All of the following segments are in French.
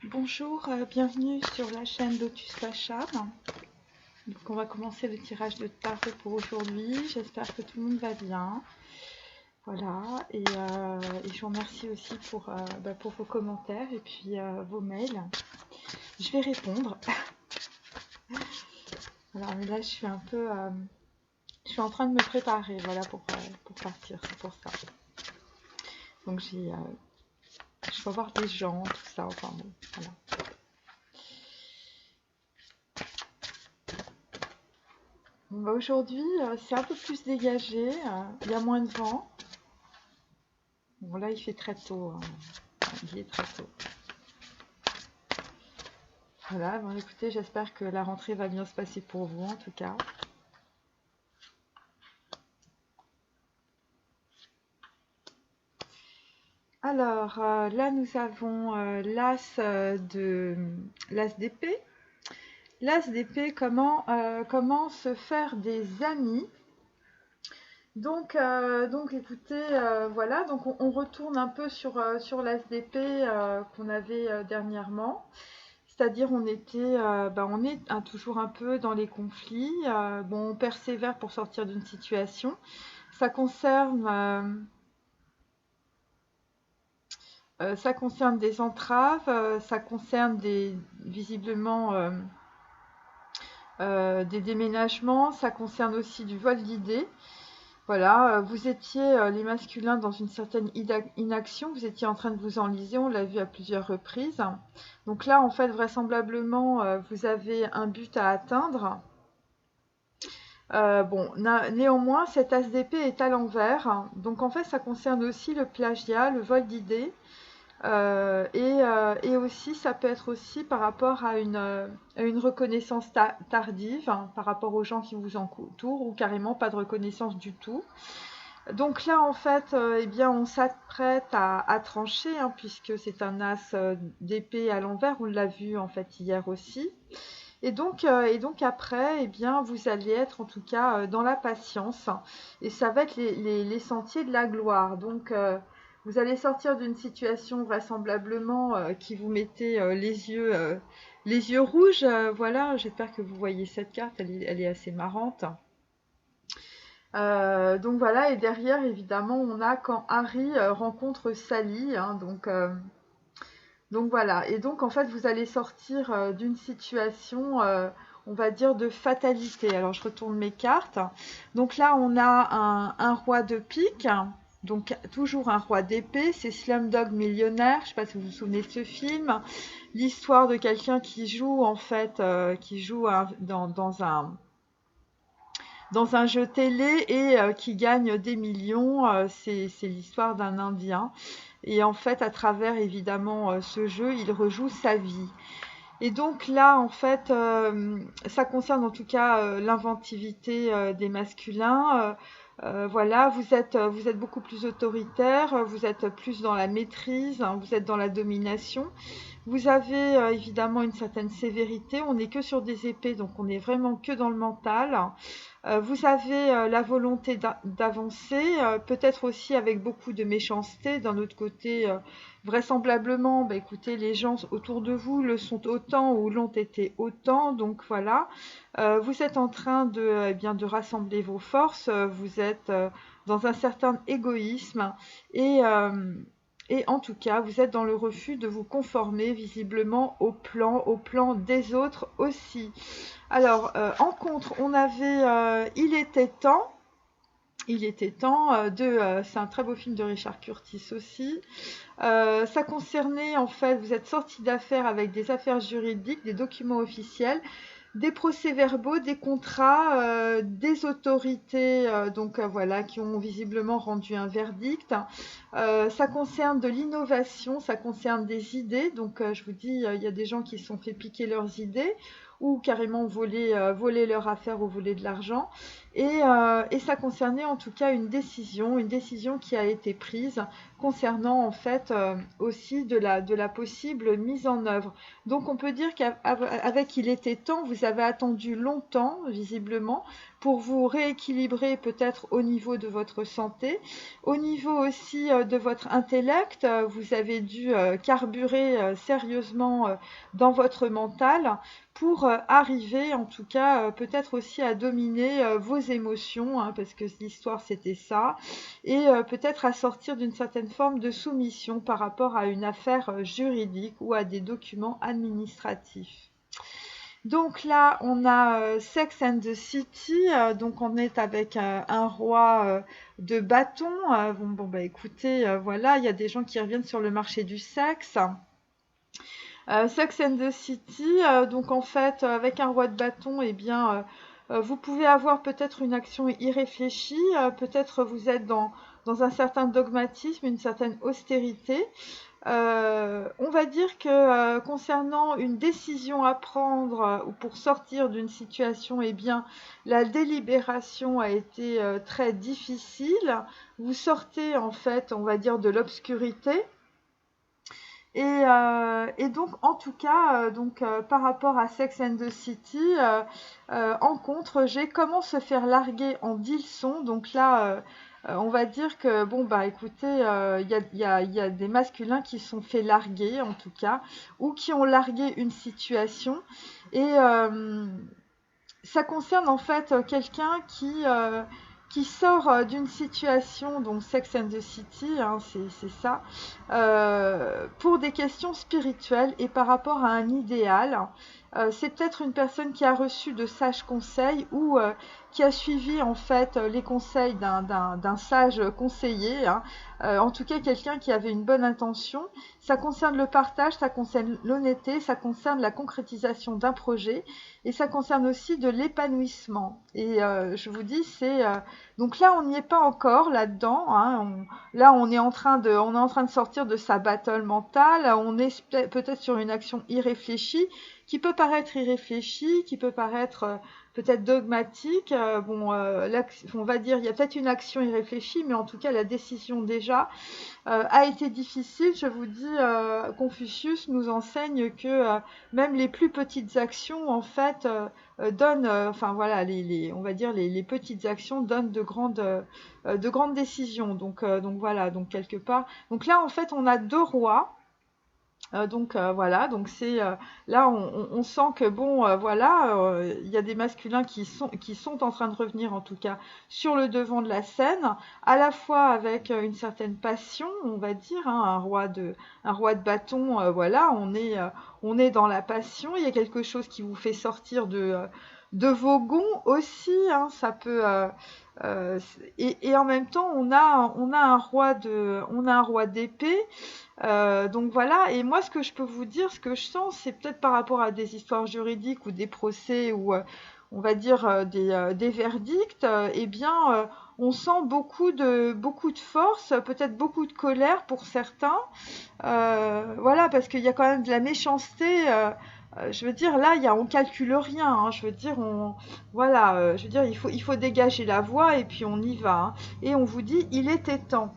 Bonjour, bienvenue sur la chaîne Lotus Pacham. Donc on va commencer le tirage de tarot pour aujourd'hui. J'espère que tout le monde va bien. Voilà, et je vous remercie aussi pour vos commentaires et puis vos mails. Je vais répondre. Alors mais là je suis un peu... je suis en train de me préparer voilà, pour partir, c'est pour ça. Donc je vais voir des gens, tout ça, enfin bon, voilà. Bon, aujourd'hui, c'est un peu plus dégagé, il y a moins de vent. Bon, là, il fait très tôt, il est très tôt. Voilà, bon, écoutez, j'espère que la rentrée va bien se passer pour vous, en tout cas. Alors, là, nous avons l'As d'épée. L'As d'épée, comment se faire des amis. Donc écoutez, voilà, donc on retourne un peu sur l'As d'épée qu'on avait dernièrement. C'est-à-dire on est toujours un peu dans les conflits. Bon, on persévère pour sortir d'une situation. Ça concerne des entraves, ça concerne visiblement des déménagements, ça concerne aussi du vol d'idées. Voilà, vous étiez les masculins dans une certaine inaction, vous étiez en train de vous enliser, on l'a vu à plusieurs reprises. Donc là, en fait, vraisemblablement, vous avez un but à atteindre. Bon, néanmoins, cet as d'épée est à l'envers. Donc en fait, ça concerne aussi le plagiat, le vol d'idées. Et aussi, ça peut être aussi par rapport à une reconnaissance tardive, hein, par rapport aux gens qui vous entourent, ou carrément pas de reconnaissance du tout. Donc là, en fait, eh bien, on s'apprête à trancher, hein, puisque c'est un as d'épée à l'envers, on l'a vu en fait hier aussi. Et donc après, eh bien, vous allez être en tout cas dans la patience, et ça va être les sentiers de la gloire. Donc, vous allez sortir d'une situation vraisemblablement qui vous mettait les yeux rouges. Voilà, j'espère que vous voyez cette carte, elle est assez marrante. Donc voilà, et derrière, évidemment, on a quand Harry rencontre Sally, hein, donc voilà, et donc en fait, vous allez sortir d'une situation, on va dire, de fatalité. Alors, je retourne mes cartes. Donc là, on a un roi de pique, donc toujours un roi d'épée, c'est Slumdog Millionnaire, je ne sais pas si vous vous souvenez de ce film. L'histoire de quelqu'un qui joue, en fait, dans un jeu télé et qui gagne des millions. C'est l'histoire d'un Indien. Et en fait, à travers évidemment ce jeu, il rejoue sa vie. Et donc là, en fait, ça concerne en tout cas l'inventivité des masculins. Voilà, vous êtes beaucoup plus autoritaire, vous êtes plus dans la maîtrise, hein, vous êtes dans la domination. Vous avez évidemment une certaine sévérité, on n'est que sur des épées, donc on n'est vraiment que dans le mental. Vous avez la volonté d'avancer, peut-être aussi avec beaucoup de méchanceté. D'un autre côté, vraisemblablement, bah, écoutez, les gens autour de vous le sont autant ou l'ont été autant. Donc voilà, vous êtes en train de rassembler vos forces, vous êtes dans un certain égoïsme et, euh, et en tout cas, vous êtes dans le refus de vous conformer visiblement au plan des autres aussi. Alors, en contre, on avait Il était temps. C'est un très beau film de Richard Curtis aussi. Ça concernait, en fait, vous êtes sorti d'affaires avec des affaires juridiques, des documents officiels, des procès-verbaux, des contrats, des autorités, voilà, qui ont visiblement rendu un verdict. Ça concerne de l'innovation, ça concerne des idées. Donc, je vous dis, il y a des gens qui se sont fait piquer leurs idées ou carrément voler leur affaire ou voler de l'argent. Et ça concernait en tout cas une décision qui a été prise concernant en fait aussi de la possible mise en œuvre. Donc on peut dire qu'avec Il était temps, vous avez attendu longtemps, visiblement, pour vous rééquilibrer peut-être au niveau de votre santé, au niveau aussi de votre intellect. Vous avez dû carburer sérieusement dans votre mental pour arriver en tout cas peut-être aussi à dominer vos émotions, hein, parce que l'histoire c'était ça, et peut-être à sortir d'une certaine forme de soumission par rapport à une affaire juridique ou à des documents administratifs. Donc là, on a Sex and the City, donc on est avec un roi de bâton. Bah écoutez, voilà, il y a des gens qui reviennent sur le marché du sexe. Sex and the City, donc en fait, avec un roi de bâton, eh bien, vous pouvez avoir peut-être une action irréfléchie, peut-être vous êtes dans un certain dogmatisme, une certaine austérité. On va dire que concernant une décision à prendre ou pour sortir d'une situation, eh bien, la délibération a été très difficile. Vous sortez en fait, on va dire, de l'obscurité. Et donc, en tout cas, par rapport à Sex and the City, en contre, j'ai comment se faire larguer en 10 leçons. Donc là, on va dire que, bon, bah écoutez, il y a des masculins qui sont fait larguer, en tout cas, ou qui ont largué une situation. Et ça concerne en fait quelqu'un qui sort d'une situation, donc Sex and the City, hein, c'est ça, pour des questions spirituelles et par rapport à un idéal. C'est peut-être une personne qui a reçu de sages conseils ou qui a suivi en fait les conseils d'un sage conseiller, hein. En tout cas quelqu'un qui avait une bonne intention. Ça concerne le partage, ça concerne l'honnêteté, ça concerne la concrétisation d'un projet et ça concerne aussi de l'épanouissement. Et je vous dis, donc là on n'y est pas encore là-dedans, hein. Là on est en train de sortir de sa battle mentale. On est peut-être sur une action irréfléchie qui peut paraître irréfléchie, qui peut paraître peut-être dogmatique. On va dire il y a peut-être une action irréfléchie, mais en tout cas la décision déjà a été difficile. Je vous dis, Confucius nous enseigne que même les plus petites actions en fait donnent, enfin voilà, on va dire les petites actions donnent de grandes décisions. Donc voilà, donc quelque part. Donc là en fait on a deux rois. Voilà, donc c'est là on sent que bon voilà, il y a des masculins qui sont en train de revenir en tout cas sur le devant de la scène, à la fois avec une certaine passion, on va dire, hein, un roi de bâton, voilà, on est dans la passion, il y a quelque chose qui vous fait sortir de vos gonds aussi, hein, ça peut et en même temps on a un roi d'épée. Donc voilà, et moi ce que je peux vous dire, ce que je sens, c'est peut-être par rapport à des histoires juridiques ou des procès ou on va dire des verdicts, eh bien on sent beaucoup de force, peut-être beaucoup de colère pour certains. Voilà, parce qu'il y a quand même de la méchanceté. Je veux dire, là, on calcule rien, hein. Je veux dire, voilà, je veux dire, il faut dégager la voie et puis on y va, hein. Et on vous dit, il était temps.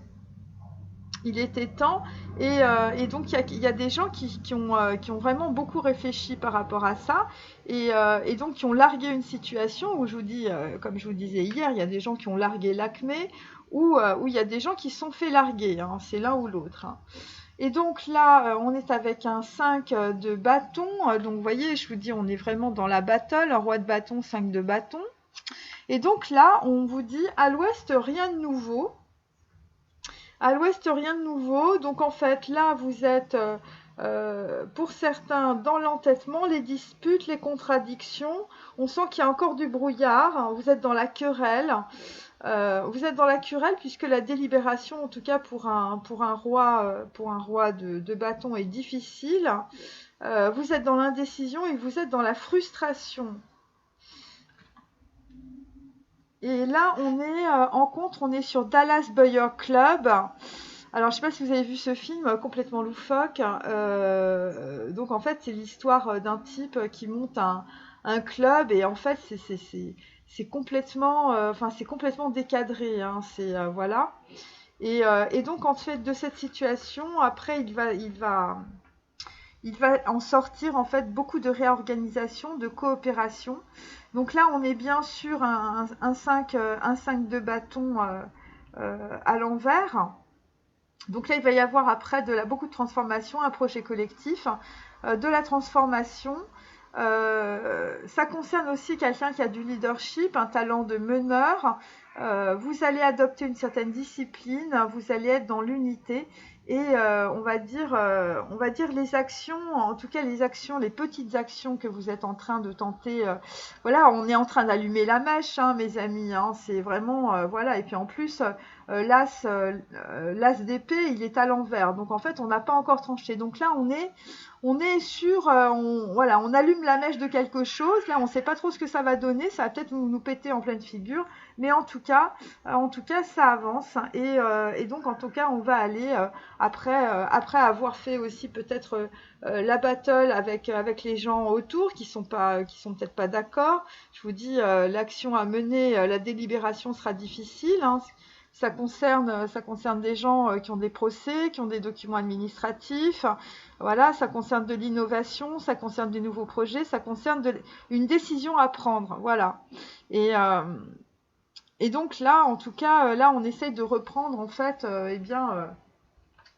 Il était temps, et donc il y a des gens qui ont vraiment beaucoup réfléchi par rapport à ça, et donc qui ont largué une situation où je vous dis, comme je vous disais hier, il y a des gens qui ont largué l'acmé, ou il y a des gens qui se sont fait larguer, hein, c'est l'un ou l'autre, hein. Et donc là, on est avec un 5 de bâton, donc vous voyez, je vous dis, on est vraiment dans la battle, un roi de bâton, 5 de bâton. Et donc là, on vous dit, à l'ouest, rien de nouveau. À l'ouest, rien de nouveau. Donc en fait, là, vous êtes, pour certains, dans l'entêtement, les disputes, les contradictions. On sent qu'il y a encore du brouillard. Vous êtes dans la querelle. Vous êtes dans la querelle puisque la délibération, en tout cas pour un roi de bâton, est difficile. Vous êtes dans l'indécision et vous êtes dans la frustration. Et là, on est sur Dallas Buyer Club. Alors, je ne sais pas si vous avez vu ce film complètement loufoque. Donc, en fait, c'est l'histoire d'un type qui monte un club et en fait, c'est complètement décadré, hein, voilà. Et donc en fait de cette situation, après il va en sortir en fait beaucoup de réorganisation, de coopération. Donc là, on est bien sur un 5, un 5 de bâton à l'envers. Donc là, il va y avoir après beaucoup de transformation, un projet collectif, de la transformation. Ça concerne aussi quelqu'un qui a du leadership, un talent de meneur. Vous allez adopter une certaine discipline, vous allez être dans l'unité et on va dire les actions, en tout cas les petites actions que vous êtes en train de tenter. Voilà, on est en train d'allumer la mèche, hein, mes amis. Hein, c'est vraiment voilà. Et puis en plus, l'as d'épée, il est à l'envers. Donc en fait, on n'a pas encore tranché. Donc là, on est sur, voilà, on allume la mèche de quelque chose. Là, on ne sait pas trop ce que ça va donner. Ça va peut-être nous péter en pleine figure. Mais en tout cas, ça avance. Et donc, en tout cas, on va aller après avoir fait aussi peut-être la battle avec les gens autour qui sont peut-être pas d'accord. Je vous dis, l'action à mener, la délibération sera difficile. Hein. Ça concerne des gens qui ont des procès, qui ont des documents administratifs. Voilà, ça concerne de l'innovation, ça concerne des nouveaux projets, ça concerne une décision à prendre. Voilà. Et donc là, en tout cas, là, on essaye de reprendre en fait,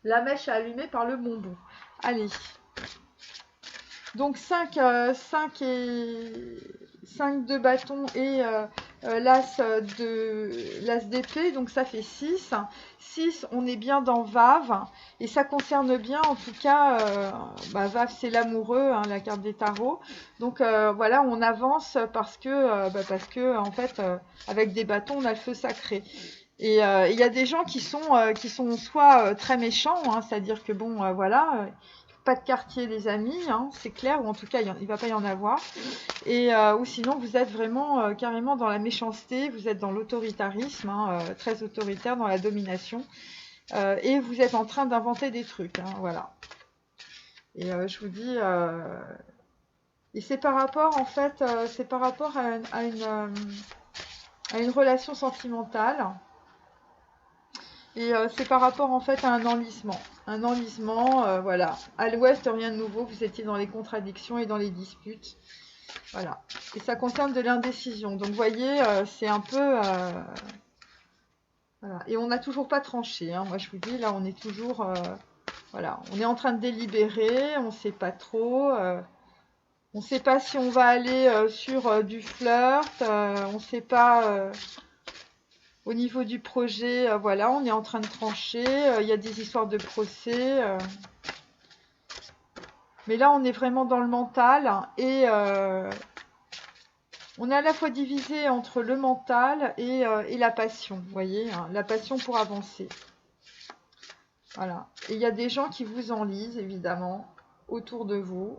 la mèche à allumer par le bon bout. Allez. Donc 5 de bâton et l'as d'épée, donc ça fait 6. 6, on est bien dans Vave, et ça concerne bien, en tout cas, Vave c'est l'amoureux, hein, la carte des tarots. Donc voilà, on avance parce que en fait, avec des bâtons, on a le feu sacré. Et il y a des gens qui sont soit très méchants, hein, c'est-à-dire que bon, voilà, pas de quartier les amis, hein, c'est clair, ou en tout cas il va pas y en avoir. Et ou sinon vous êtes vraiment carrément dans la méchanceté, vous êtes dans l'autoritarisme, hein, très autoritaire, dans la domination, et vous êtes en train d'inventer des trucs, hein, voilà. Et je vous dis, et c'est par rapport en fait, c'est par rapport à une relation sentimentale. Et c'est par rapport en fait à un enlisement. Un enlisement, voilà. À l'ouest, rien de nouveau, vous étiez dans les contradictions et dans les disputes. Voilà. Et ça concerne de l'indécision. Donc vous voyez, c'est un peu... voilà. Et on n'a toujours pas tranché. Hein. Moi je vous dis, là on est toujours... voilà. On est en train de délibérer, on ne sait pas trop. On ne sait pas si on va aller sur du flirt. On ne sait pas... Au niveau du projet, voilà, on est en train de trancher. Il y a des histoires de procès. Mais là, on est vraiment dans le mental. Et on est à la fois divisé entre le mental et la passion. Vous voyez, hein, la passion pour avancer. Voilà. Et il y a des gens qui vous enlisent, évidemment, autour de vous.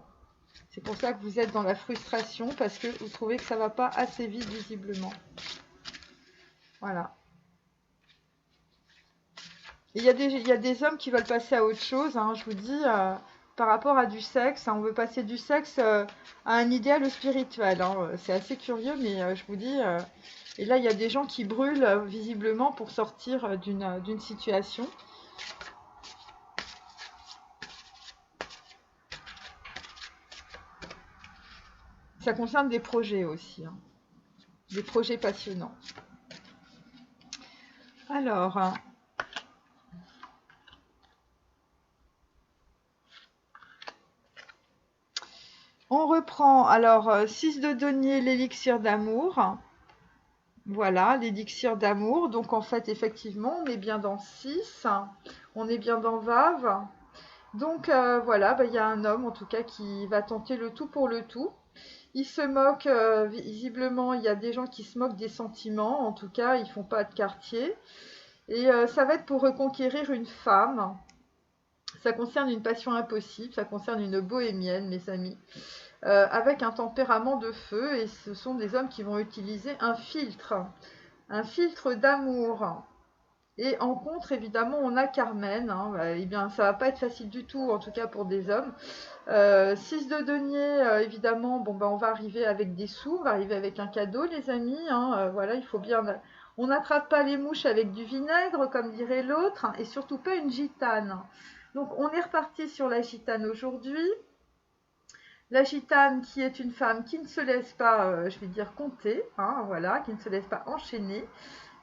C'est pour ça que vous êtes dans la frustration, parce que vous trouvez que ça ne va pas assez vite, visiblement. Voilà. Il y a des hommes qui veulent passer à autre chose, hein, je vous dis, par rapport à du sexe. Hein, on veut passer du sexe à un idéal spirituel. Hein, c'est assez curieux, mais je vous dis... et là, il y a des gens qui brûlent, visiblement, pour sortir d'une situation. Ça concerne des projets aussi. Hein, des projets passionnants. Alors... on reprend, alors, 6 de denier, l'élixir d'amour. Voilà, l'élixir d'amour. Donc, en fait, effectivement, on est bien dans 6. On est bien dans Vave. Donc, voilà, il y a un homme, en tout cas, qui va tenter le tout pour le tout. Il se moque, visiblement, il y a des gens qui se moquent des sentiments. En tout cas, ils font pas de quartier. Et ça va être pour reconquérir une femme. Ça concerne une passion impossible. Ça concerne une bohémienne, mes amis. Avec un tempérament de feu, et ce sont des hommes qui vont utiliser un filtre d'amour. Et en contre, évidemment, on a Carmen. Hein. Eh bien, ça va pas être facile du tout, en tout cas pour des hommes. 6 de denier, évidemment, bon, ben, on va arriver avec des sous, on va arriver avec un cadeau, les amis. Hein. Voilà, il faut bien. On n'attrape pas les mouches avec du vinaigre, comme dirait l'autre, hein, et surtout pas une gitane. Donc, on est reparti sur la gitane aujourd'hui. La gitane qui est une femme qui ne se laisse pas, je vais dire, compter, hein, voilà, qui ne se laisse pas enchaîner.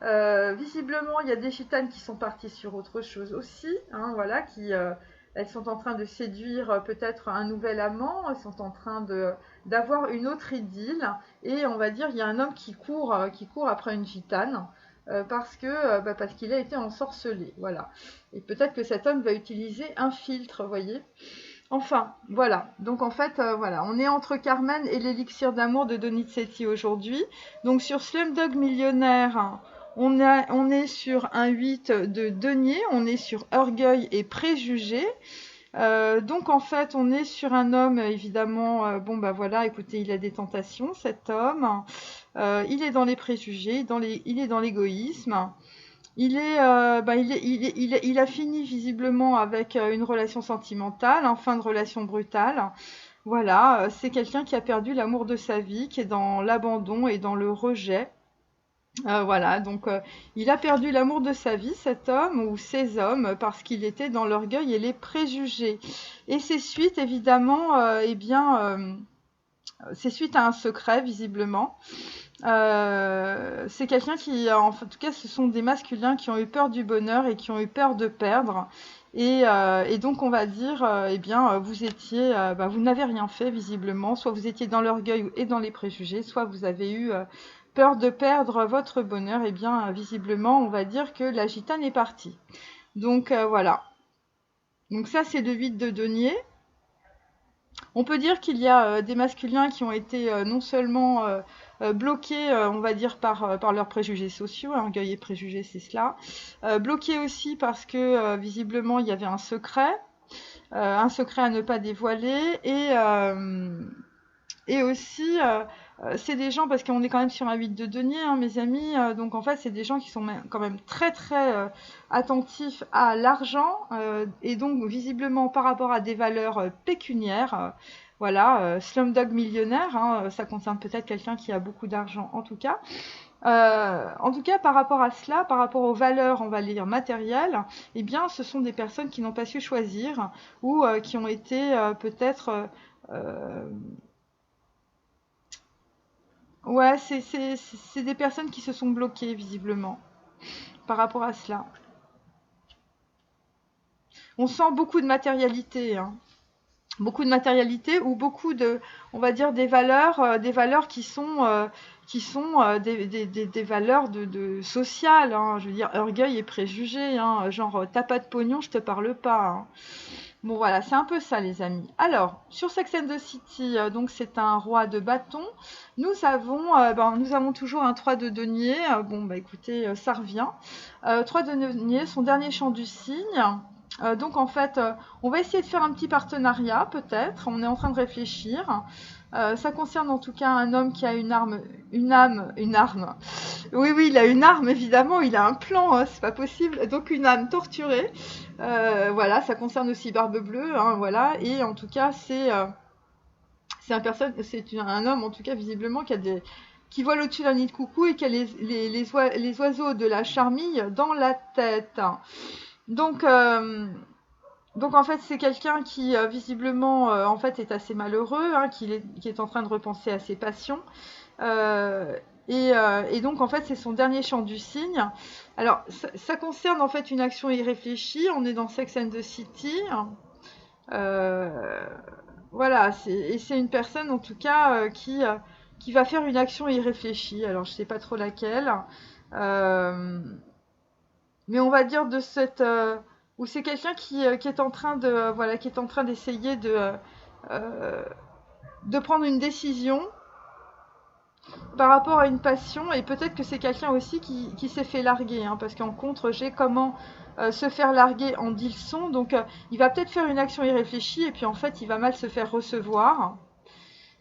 Visiblement, il y a des gitanes qui sont parties sur autre chose aussi, hein, voilà, elles sont en train de séduire peut-être un nouvel amant, elles sont en train d'avoir une autre idylle, et on va dire il y a un homme qui court après une gitane. Parce qu'il a été ensorcelé, voilà. Et peut-être que cet homme va utiliser un filtre, vous voyez. Enfin, voilà. Donc en fait, voilà, on est entre Carmen et l'élixir d'amour de Donizetti aujourd'hui. Donc sur Slumdog Millionnaire, on est sur un 8 de denier, on est sur orgueil et préjugés. Donc en fait, on est sur un homme, évidemment, bon bah voilà, écoutez, il a des tentations, cet homme. Il est dans les préjugés, il est dans l'égoïsme. Il a fini visiblement avec une relation sentimentale, en fin de relation brutale. Voilà, c'est quelqu'un qui a perdu l'amour de sa vie, qui est dans l'abandon et dans le rejet. Voilà, donc il a perdu l'amour de sa vie, cet homme ou ces hommes, parce qu'il était dans l'orgueil et les préjugés. Et c'est suite, évidemment, c'est suite à un secret, visiblement. C'est quelqu'un en tout cas, ce sont des masculins qui ont eu peur du bonheur et qui ont eu peur de perdre. Et donc, on va dire, vous n'avez rien fait, visiblement. Soit vous étiez dans l'orgueil et dans les préjugés, soit vous avez eu peur de perdre votre bonheur. Et bien, visiblement, on va dire que la gitane est partie. Donc, voilà. Donc ça, c'est le 8 de denier. On peut dire qu'il y a des masculins qui ont été non seulement bloqués, on va dire, par leurs préjugés sociaux, orgueil et préjugés, c'est cela, bloqués aussi parce que visiblement il y avait un secret à ne pas dévoiler, et aussi c'est des gens, parce qu'on est quand même sur un 8 de denier, hein, mes amis, donc en fait c'est des gens qui sont quand même très très attentifs à l'argent, et donc visiblement par rapport à des valeurs pécuniaires. Voilà, Slumdog Millionnaire, hein, ça concerne peut-être quelqu'un qui a beaucoup d'argent en tout cas. En tout cas, par rapport à cela, par rapport aux valeurs, on va dire matérielles, eh bien, ce sont des personnes qui n'ont pas su choisir, ou qui ont été peut-être ouais, c'est des personnes qui se sont bloquées, visiblement, par rapport à cela. On sent beaucoup de matérialité, hein. Beaucoup de matérialité, ou beaucoup de, on va dire, des valeurs qui sont des valeurs sociales, hein. Je veux dire, orgueil et préjugés, hein. Genre, t'as pas de pognon, je te parle pas, hein. Bon voilà, c'est un peu ça les amis. Alors, sur Sex and the City, donc c'est un roi de bâton. Nous avons toujours un 3 de denier. Bon bah écoutez, ça revient. 3 de denier, son dernier chant du cygne. Donc en fait, on va essayer de faire un petit partenariat peut-être. On est en train de réfléchir. Ça concerne en tout cas un homme qui a une arme. Oui, il a une arme, évidemment, il a un plan, hein, c'est pas possible. Donc une âme torturée. Voilà, ça concerne aussi Barbe Bleue, hein, voilà. Et en tout cas, c'est un homme, en tout cas, visiblement, qui vole au-dessus d'un nid de coucou et qui a les oiseaux de la charmille dans la tête. Donc en fait, c'est quelqu'un qui visiblement en fait est assez malheureux, hein, qui est en train de repenser à ses passions. Et donc en fait, c'est son dernier chant du cygne. Alors, ça concerne en fait une action irréfléchie. On est dans Sex and the City. Voilà, c'est une personne en tout cas qui va faire une action irréfléchie. Alors, je sais pas trop laquelle. Mais on va dire de cette où c'est quelqu'un qui est en train de voilà, qui est en train d'essayer de prendre une décision par rapport à une passion, et peut-être que c'est quelqu'un aussi qui s'est fait larguer, hein, parce qu'en contre j'ai comment se faire larguer en dit le son, donc il va peut-être faire une action irréfléchie et puis en fait il va mal se faire recevoir.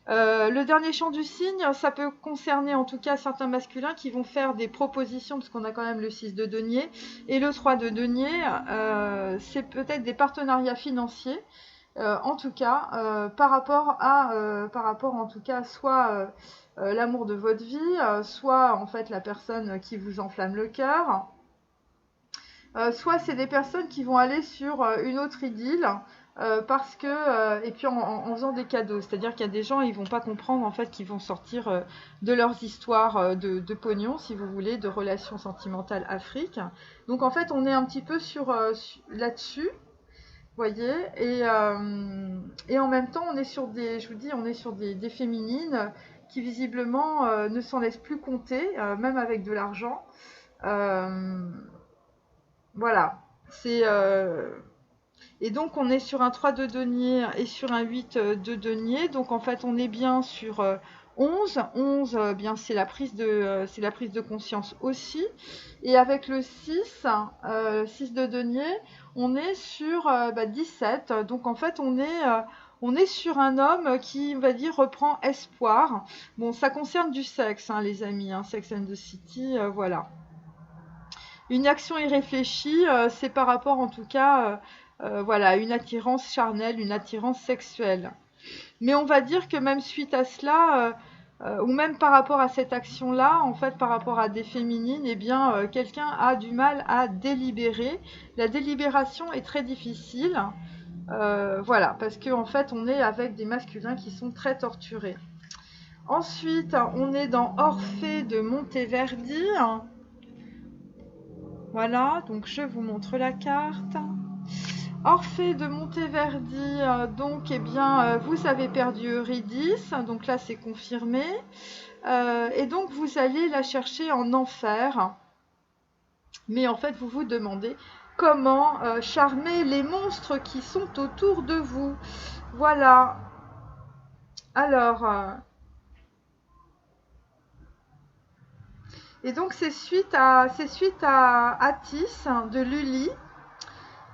Le dernier chant du cygne, ça peut concerner en tout cas certains masculins qui vont faire des propositions, parce qu'on a quand même le 6 de denier, et le 3 de denier, c'est peut-être des partenariats financiers, en tout cas, par rapport en tout cas soit l'amour de votre vie, soit en fait la personne qui vous enflamme le cœur, soit c'est des personnes qui vont aller sur une autre idylle, parce que et puis en faisant des cadeaux, c'est-à-dire qu'il y a des gens, ils vont pas comprendre en fait qu'ils vont sortir de leurs histoires de pognon, si vous voulez, de relations sentimentales Afrique. Donc en fait, on est un petit peu là-dessus, voyez, et en même temps, on est sur des, je vous dis, on est sur des féminines qui visiblement ne s'en laissent plus compter, même avec de l'argent. Euh, voilà, c'est et donc on est sur un 3 de denier et sur un 8 de denier. Donc en fait on est bien sur 11. 11, bien c'est la prise de conscience aussi. Et avec le 6, 6 de denier, on est sur 17. Donc en fait on est sur un homme qui, on va dire, reprend espoir. Bon, ça concerne du sexe, hein, les amis, hein, Sex and the City, voilà. Une action irréfléchie, c'est par rapport en tout cas voilà, une attirance charnelle, une attirance sexuelle. Mais on va dire que même suite à cela, ou même par rapport à cette action-là, en fait, par rapport à des féminines, eh bien, quelqu'un a du mal à délibérer. La délibération est très difficile, voilà, parce qu'en fait, on est avec des masculins qui sont très torturés. Ensuite, on est dans Orphée de Monteverdi. Voilà, donc je vous montre la carte. Orphée de Monteverdi, donc eh bien vous avez perdu Eurydice, donc là c'est confirmé, et donc vous allez la chercher en enfer, mais en fait vous vous demandez comment charmer les monstres qui sont autour de vous. Voilà. Alors, et donc c'est suite à Attis de Lully.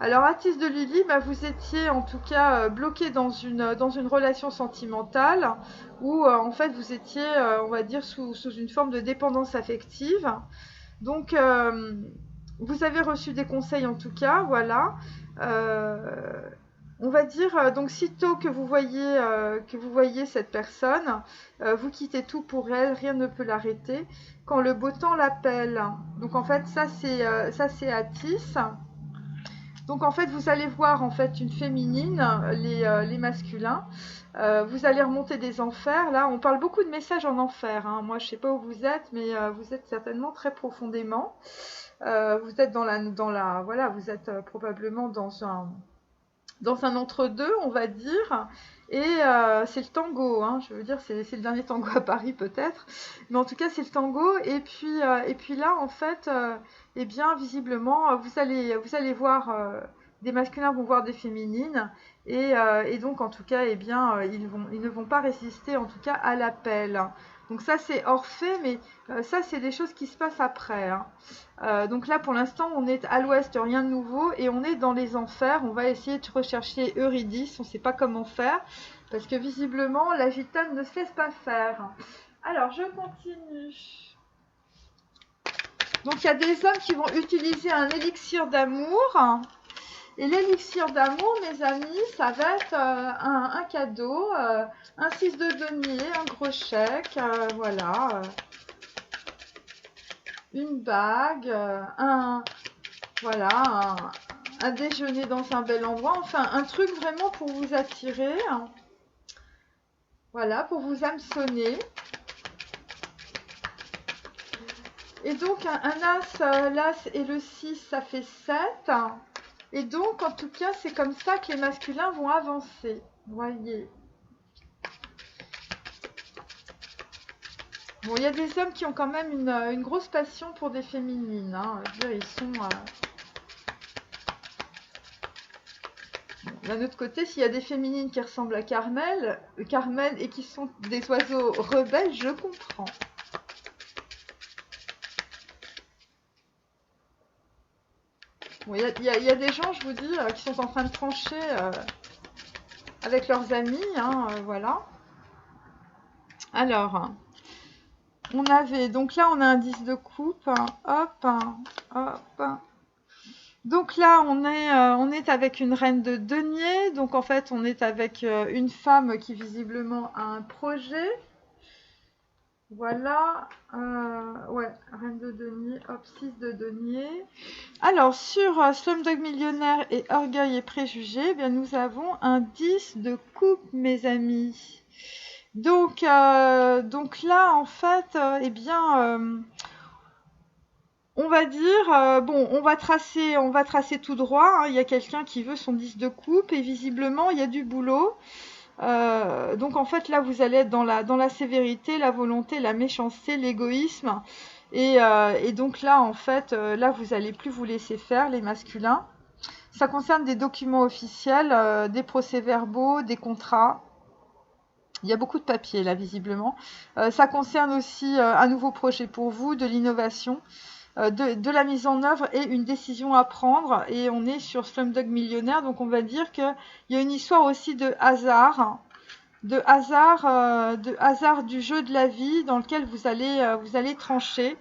Alors, Atis de Lily, bah, vous étiez en tout cas bloqué dans une relation sentimentale où en fait vous étiez, on va dire, sous une forme de dépendance affective. Donc, vous avez reçu des conseils en tout cas, voilà. Euh, on va dire, donc sitôt que vous voyez cette personne, vous quittez tout pour elle, rien ne peut l'arrêter. Quand le beau temps l'appelle. Donc en fait, ça c'est Atis. Donc en fait, vous allez voir en fait une féminine, les masculins. Vous allez remonter des enfers. Là, on parle beaucoup de messages en enfer, hein. Moi, je ne sais pas où vous êtes, mais vous êtes certainement très profondément. Vous êtes voilà, vous êtes probablement dans un entre-deux, on va dire. Et c'est le tango, hein. Je veux dire, c'est le dernier tango à Paris peut-être, mais en tout cas c'est le tango. Et puis là, en fait, eh bien, visiblement, vous allez voir des masculins vont voir des féminines, et donc en tout cas, eh bien, ils ne vont pas résister en tout cas à l'appel. Donc ça c'est Orphée, mais ça c'est des choses qui se passent après, hein. Donc là, pour l'instant, on est à l'ouest, rien de nouveau, et on est dans les enfers. On va essayer de rechercher Eurydice, on ne sait pas comment faire, parce que visiblement, la gitane ne se laisse pas faire. Alors, je continue. Donc, il y a des hommes qui vont utiliser un élixir d'amour. Et l'élixir d'amour, mes amis, ça va être un cadeau, un 6 de denier, un gros chèque, voilà. Une bague, voilà, un déjeuner dans un bel endroit, enfin un truc vraiment pour vous attirer, voilà, pour vous hameçonner. Et donc un as, l'as et le 6, ça fait 7. Et donc en tout cas, c'est comme ça que les masculins vont avancer, voyez. Bon, il y a des hommes qui ont quand même une grosse passion pour des féminines, hein. Je veux dire, ils sont... D'un autre côté, s'il y a des féminines qui ressemblent à Carmel, et qui sont des oiseaux rebelles, je comprends. Bon, il y a des gens, je vous dis, qui sont en train de trancher avec leurs amis, hein, voilà. Alors, on avait, donc là, on a un 10 de coupe. Hop, hop. Donc là, on est avec une reine de denier. Donc en fait, on est avec une femme qui visiblement a un projet. Voilà. Ouais, reine de denier. Hop, 6 de denier. Alors, sur Slumdog Millionnaire et Orgueil et Préjugés, eh bien, nous avons un 10 de coupe, mes amis. Donc là, en fait, eh bien, on va dire, bon, on va tracer tout droit, hein. Il y a quelqu'un qui veut son 10 de coupe et visiblement, il y a du boulot. Donc en fait, là, vous allez être dans la sévérité, la volonté, la méchanceté, l'égoïsme. Et donc là, en fait, là, vous allez plus vous laisser faire, les masculins. Ça concerne des documents officiels, des procès-verbaux, des contrats. Il y a beaucoup de papiers là, visiblement. Ça concerne aussi un nouveau projet pour vous, de l'innovation, de la mise en œuvre et une décision à prendre. Et on est sur Slumdog Millionnaire, donc on va dire qu'il y a une histoire aussi de hasard du jeu de la vie dans lequel vous allez trancher.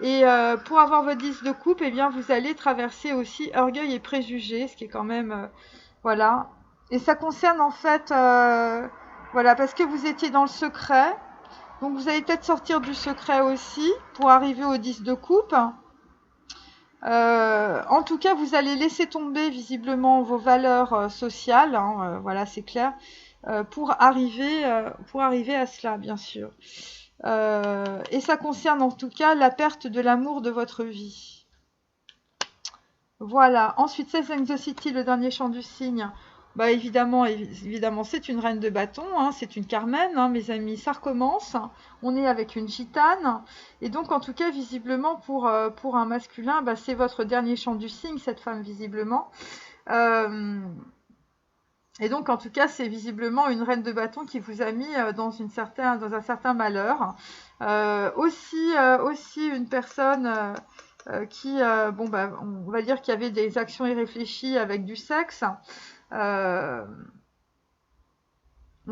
Et pour avoir votre 10 de coupe, eh bien, vous allez traverser aussi orgueil et préjugés, ce qui est quand même... voilà. Et ça concerne en fait... voilà, parce que vous étiez dans le secret. Donc vous allez peut-être sortir du secret aussi pour arriver au 10 de coupe. En tout cas, vous allez laisser tomber visiblement vos valeurs sociales. Hein, voilà, c'est clair. Pour arriver à cela, bien sûr. Et ça concerne en tout cas la perte de l'amour de votre vie. Voilà. Ensuite, c'est Anxiety, le dernier chant du cygne. Bah évidemment, c'est une reine de bâton, hein, c'est une Carmen, hein, mes amis, ça recommence. On est avec une gitane. Et donc, en tout cas, visiblement, pour un masculin, bah, c'est votre dernier chant du cygne, cette femme, visiblement. Et donc, en tout cas, c'est visiblement une reine de bâton qui vous a mis dans un certain malheur. Aussi une personne qui, bon, bah, on va dire qu'il y avait des actions irréfléchies avec du sexe. On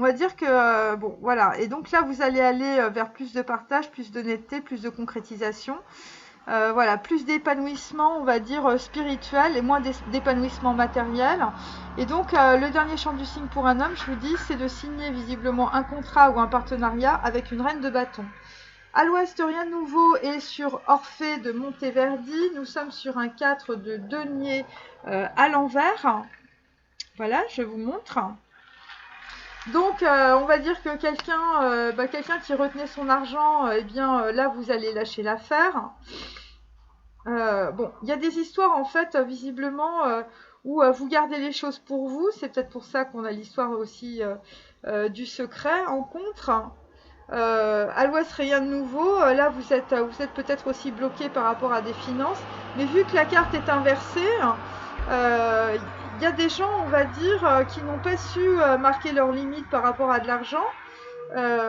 va dire que, bon, voilà. Et donc là, vous allez aller vers plus de partage, plus d'honnêteté, plus de concrétisation. Voilà, plus d'épanouissement, on va dire, spirituel et moins d'épanouissement matériel. Et donc, le dernier chant du cygne pour un homme, je vous dis, c'est de signer visiblement un contrat ou un partenariat avec une reine de bâton. À l'ouest, rien de nouveau, et sur Orphée de Monteverdi, nous sommes sur un 4 de denier à l'envers. Voilà, je vous montre. Donc, on va dire que quelqu'un qui retenait son argent, eh bien, là, vous allez lâcher l'affaire. Bon, il y a des histoires, en fait, visiblement, où vous gardez les choses pour vous. C'est peut-être pour ça qu'on a l'histoire aussi du secret en contre. À l'ouest, rien de nouveau. Là, vous êtes peut-être aussi bloqué par rapport à des finances. Mais vu que la carte est inversée, il y a des gens, on va dire, qui n'ont pas su marquer leurs limites par rapport à de l'argent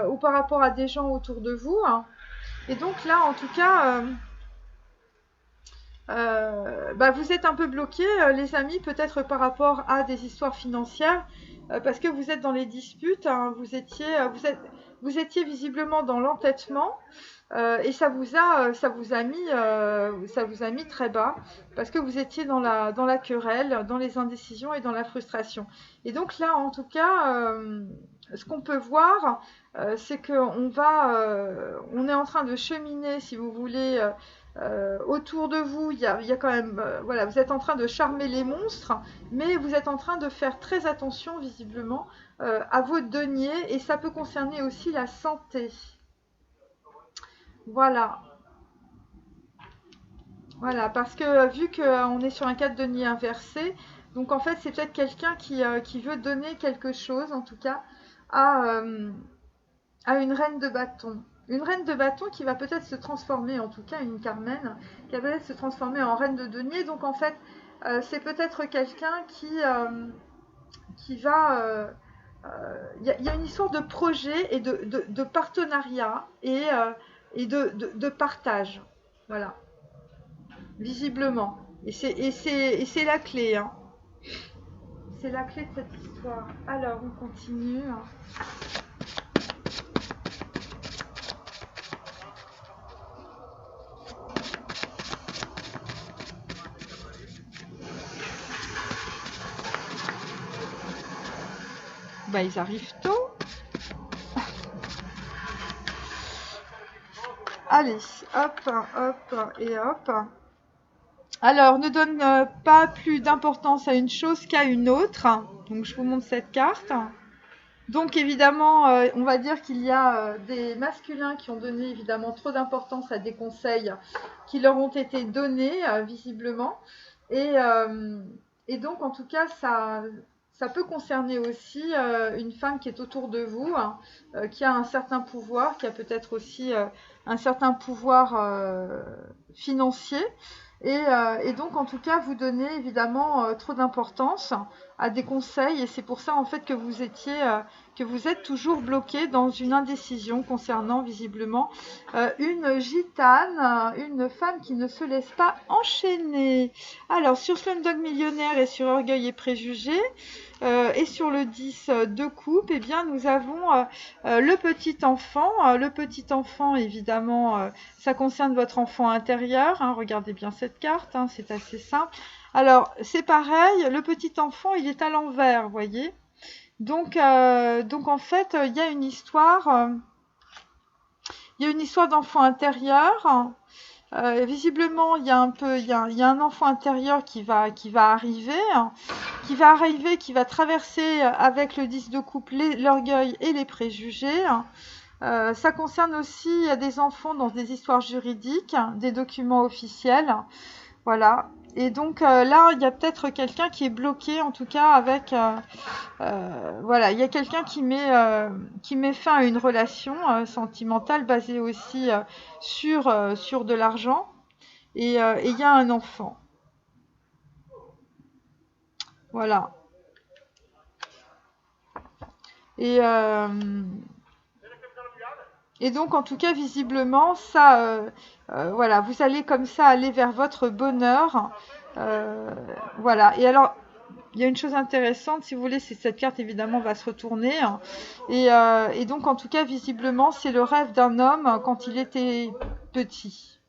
ou par rapport à des gens autour de vous. Hein. Et donc là, en tout cas, bah, vous êtes un peu bloqués, les amis, peut-être par rapport à des histoires financières, parce que vous êtes dans les disputes. Hein, vous étiez visiblement dans l'entêtement. Et ça vous a mis très bas parce que vous étiez dans la querelle, dans les indécisions et dans la frustration. Et donc là, en tout cas, ce qu'on peut voir, c'est qu'on est en train de cheminer, si vous voulez, autour de vous. Il y a quand même, voilà, vous êtes en train de charmer les monstres, mais vous êtes en train de faire très attention, visiblement, à vos deniers, et ça peut concerner aussi la santé. Voilà. Voilà, parce que vu qu'on est sur un 4 denier inversé, donc en fait c'est peut-être quelqu'un qui veut donner quelque chose, en tout cas, à une reine de bâton. Une reine de bâton qui va peut-être se transformer, en tout cas une Carmen, qui va peut-être se transformer en reine de denier. Donc en fait, c'est peut-être quelqu'un qui va... Il y a une histoire de projet et de partenariat et de partage. Voilà. Visiblement. Et c'est la clé. Hein. C'est la clé de cette histoire. Alors, on continue. bah, ils arrivent tôt. Allez, hop, hop et hop. Alors, ne donne pas plus d'importance à une chose qu'à une autre. Donc, je vous montre cette carte. Donc, évidemment, on va dire qu'il y a des masculins qui ont donné évidemment trop d'importance à des conseils qui leur ont été donnés, visiblement. Et donc, en tout cas, ça peut concerner aussi une femme qui est autour de vous, hein, qui a un certain pouvoir, qui a peut-être aussi un certain pouvoir financier. Et donc, en tout cas, vous donnez évidemment trop d'importance à des conseils, et c'est pour ça en fait que vous êtes toujours bloqué dans une indécision concernant visiblement une gitane, une femme qui ne se laisse pas enchaîner. Alors, sur Slumdog Millionnaire et sur Orgueil et Préjugés, et sur le 10 de coupe, eh bien, nous avons le petit enfant. Le petit enfant, évidemment, ça concerne votre enfant intérieur. Hein, regardez bien cette carte, hein, c'est assez simple. Alors, c'est pareil, le petit enfant, il est à l'envers, vous voyez. Donc, en fait, il y a une histoire d'enfant intérieur. Visiblement, il y a un enfant intérieur qui va arriver, qui va traverser avec le 10 de coupe l'orgueil et les préjugés. Ça concerne aussi des enfants dans des histoires juridiques, des documents officiels. Voilà. Et donc là, il y a peut-être quelqu'un qui est bloqué, en tout cas avec... voilà, il y a quelqu'un qui met fin à une relation sentimentale basée aussi sur de l'argent. Et il y a un enfant. Voilà. Et donc, en tout cas, visiblement, ça, voilà, vous allez comme ça aller vers votre bonheur. Voilà. Et alors, il y a une chose intéressante, si vous voulez, c'est que cette carte, évidemment, va se retourner. Hein. Et donc, en tout cas, visiblement, c'est le rêve d'un homme quand il était petit.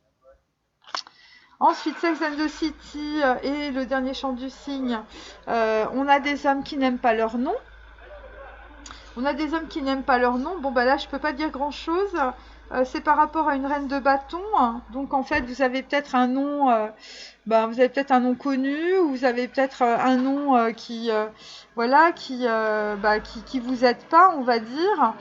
Ensuite, Sex and the City et le dernier chant du cygne. On a des hommes qui n'aiment pas leur nom. On a des hommes qui n'aiment pas leur nom. Bon, bah là, je peux pas dire grand-chose. C'est par rapport à une reine de bâton. Donc, en fait, vous avez peut-être un nom, vous avez peut-être un nom connu, ou vous avez peut-être un nom voilà, qui vous aide pas, on va dire,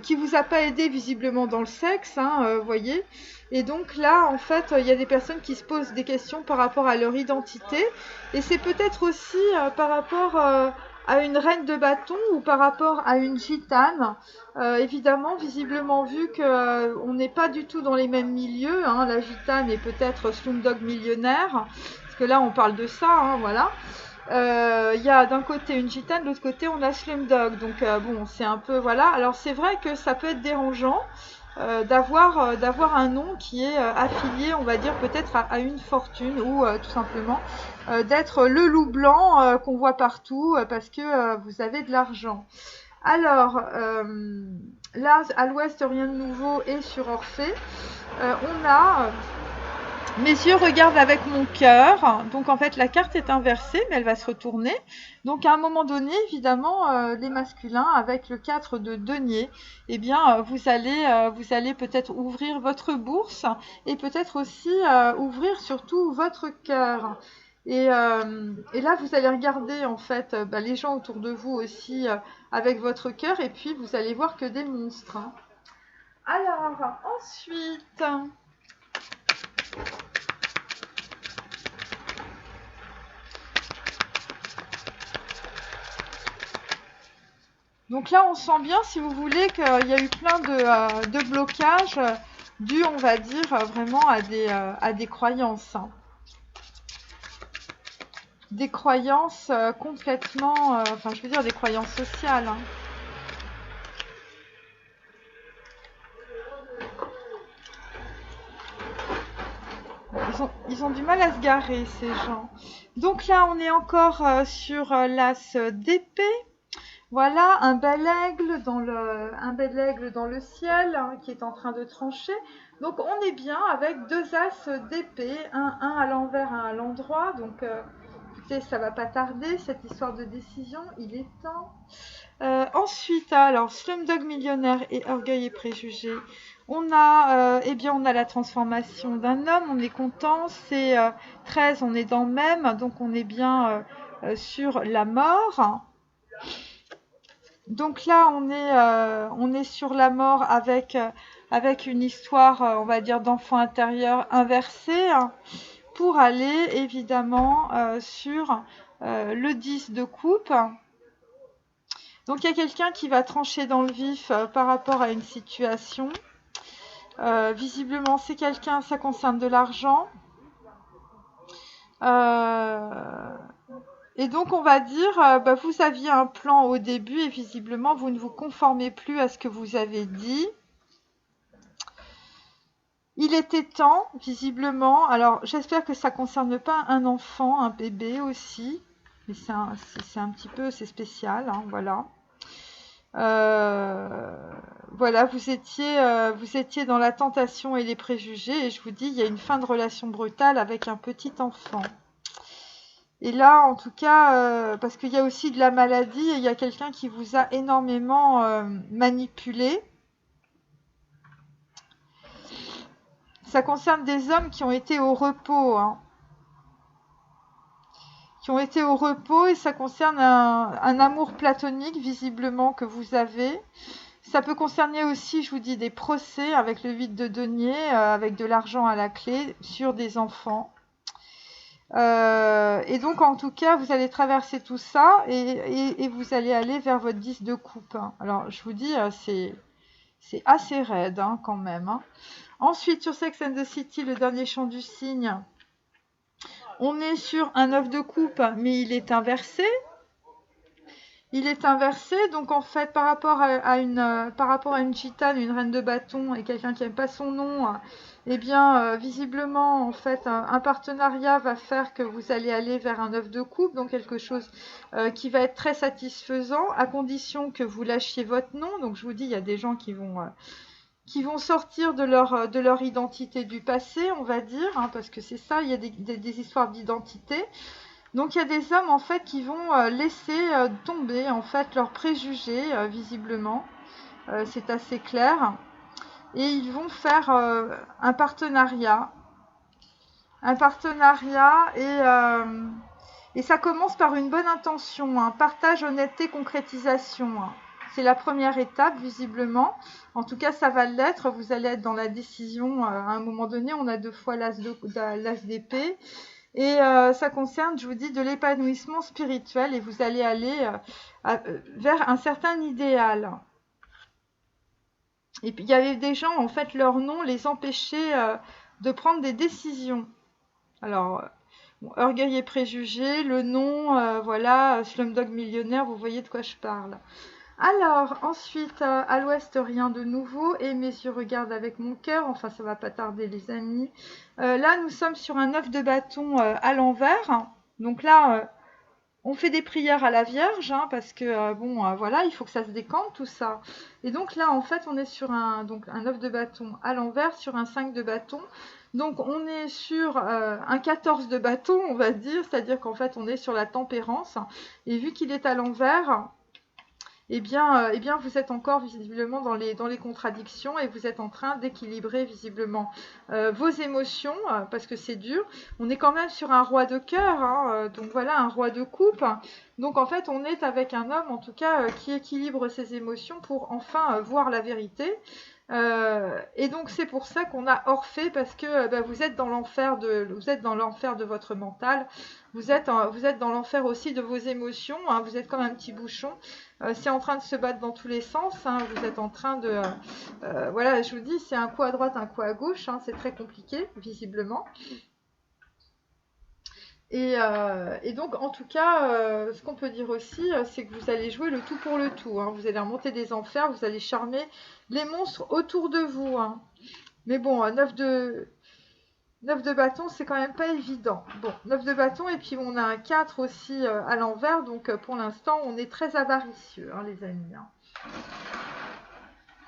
qui vous a pas aidé visiblement dans le sexe, hein, voyez. Et donc là, en fait, il y a des personnes qui se posent des questions par rapport à leur identité, et c'est peut-être aussi par rapport à une reine de bâton ou par rapport à une gitane. Évidemment, visiblement, vu que on n'est pas du tout dans les mêmes milieux, hein, la gitane est peut-être Slumdog Millionnaire, parce que là, on parle de ça, hein, voilà. Il y a d'un côté une gitane, de l'autre côté, on a Slumdog. Donc, bon, c'est un peu, voilà. Alors, c'est vrai que ça peut être dérangeant d'avoir un nom qui est affilié, on va dire, peut-être à une fortune, ou tout simplement d'être le loup blanc qu'on voit partout parce que vous avez de l'argent. Alors, là, à l'ouest, rien de nouveau, et sur Orphée, on a... Mes yeux regardent avec mon cœur. Donc, en fait, la carte est inversée, mais elle va se retourner. Donc, à un moment donné, évidemment, les masculins, avec le 4 de denier, eh bien, vous allez peut-être ouvrir votre bourse et peut-être aussi ouvrir surtout votre cœur. Et là, vous allez regarder, en fait, les gens autour de vous aussi avec votre cœur, et puis vous allez voir que des monstres. Hein. Alors, ensuite... Donc là, on sent bien, si vous voulez, qu'il y a eu plein de blocages dus, on va dire, vraiment à des croyances. Hein. Des croyances complètement... enfin, je veux dire des croyances sociales. Hein. Ils ont du mal à se garer, ces gens. Donc là, on est encore sur l'as d'épée. Voilà, un bel aigle dans le ciel hein, qui est en train de trancher. Donc on est bien avec deux as d'épée, un à l'envers, un à l'endroit. Donc écoutez, ça va pas tarder, cette histoire de décision, il est temps. Ensuite, alors, Slumdog Millionnaire et Orgueil et Préjugés. On a, on a la transformation d'un homme, on est content. C'est 13, on est dans même, donc on est bien sur la mort. Donc là, on est sur la mort avec une histoire, on va dire, d'enfant intérieur inversée, hein, pour aller évidemment sur le 10 de coupe. Donc il y a quelqu'un qui va trancher dans le vif par rapport à une situation. Visiblement, c'est quelqu'un, ça concerne de l'argent. Et donc on va dire, vous aviez un plan au début et visiblement vous ne vous conformez plus à ce que vous avez dit. Il était temps, visiblement. Alors j'espère que ça ne concerne pas un enfant, un bébé aussi. Mais c'est un petit peu, c'est spécial, hein, voilà. Voilà, vous étiez dans la tentation et les préjugés, et je vous dis, il y a une fin de relation brutale avec un petit enfant. Et là, en tout cas, parce qu'il y a aussi de la maladie, et il y a quelqu'un qui vous a énormément manipulé. Ça concerne des hommes qui ont été au repos, hein. Qui ont été au repos, et ça concerne un amour platonique, visiblement, que vous avez. Ça peut concerner aussi, je vous dis, des procès avec le 8 de denier, avec de l'argent à la clé, sur des enfants. Et donc, en tout cas, vous allez traverser tout ça et vous allez aller vers votre 10 de coupe, hein. Alors, je vous dis, c'est assez raide, hein, quand même, hein. Ensuite, sur Sex and the City, le dernier chant du cygne, on est sur un 9 de coupe, mais il est inversé. Il est inversé, donc en fait, par rapport à une gitane, une reine de bâton et quelqu'un qui n'aime pas son nom, visiblement, en fait, un partenariat va faire que vous allez aller vers un 9 de coupe, donc quelque chose qui va être très satisfaisant, à condition que vous lâchiez votre nom. Donc je vous dis, il y a des gens qui vont sortir de leur identité du passé, on va dire, hein, parce que c'est ça, il y a des histoires d'identité. Donc il y a des hommes en fait qui vont laisser tomber en fait leurs préjugés, visiblement, c'est assez clair, et ils vont faire un partenariat et ça commence par une bonne intention, hein, partage, honnêteté, concrétisation, hein. C'est la première étape, visiblement. En tout cas, ça va l'être. Vous allez être dans la décision à un moment donné. On a 2 fois l'as d'épée. Et ça concerne, je vous dis, de l'épanouissement spirituel. Et vous allez aller vers un certain idéal. Et puis, il y avait des gens, en fait, leur nom les empêchait de prendre des décisions. Alors, Orgueil et Préjugés, le nom, voilà, Slumdog Millionnaire, vous voyez de quoi je parle. Alors, ensuite, à l'ouest, rien de nouveau. Et mes yeux regardent avec mon cœur. Enfin, ça va pas tarder, les amis. Là, nous sommes sur un 9 de bâton à l'envers. Donc là, on fait des prières à la Vierge, hein, parce que, voilà, il faut que ça se décante, tout ça. Et donc là, en fait, on est sur un 9 de bâton à l'envers, sur un 5 de bâton. Donc, on est sur un 14 de bâton, on va dire. C'est-à-dire qu'en fait, on est sur la tempérance. Et vu qu'il est à l'envers, eh bien, vous êtes encore visiblement dans les contradictions et vous êtes en train d'équilibrer visiblement vos émotions, parce que c'est dur. On est quand même sur un roi de cœur, hein, donc voilà, un roi de coupe. Donc en fait, on est avec un homme, en tout cas, qui équilibre ses émotions pour enfin voir la vérité. Et donc c'est pour ça qu'on a Orphée, parce que vous êtes dans l'enfer de votre mental, vous êtes dans l'enfer aussi de vos émotions, hein, vous êtes comme un petit bouchon, c'est en train de se battre dans tous les sens, hein, vous êtes en train de voilà, je vous dis, c'est un coup à droite, un coup à gauche, hein, c'est très compliqué visiblement. Et donc, en tout cas, ce qu'on peut dire aussi, c'est que vous allez jouer le tout pour le tout, hein. Vous allez remonter des enfers, vous allez charmer les monstres autour de vous, hein. Mais bon, 9 de bâton, c'est quand même pas évident. Bon, 9 de bâton, et puis on a un 4 aussi à l'envers, donc pour l'instant, on est très avaricieux, hein, les amis, hein.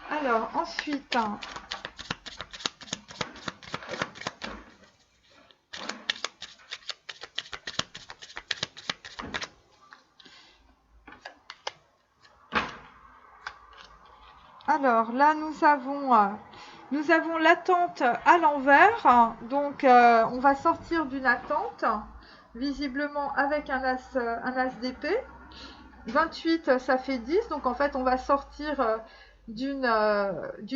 Alors, ensuite, hein, Alors là, nous avons l'attente à l'envers. Donc, on va sortir d'une attente, visiblement avec un as d'épée. 28, ça fait 10. Donc, en fait, on va sortir d'une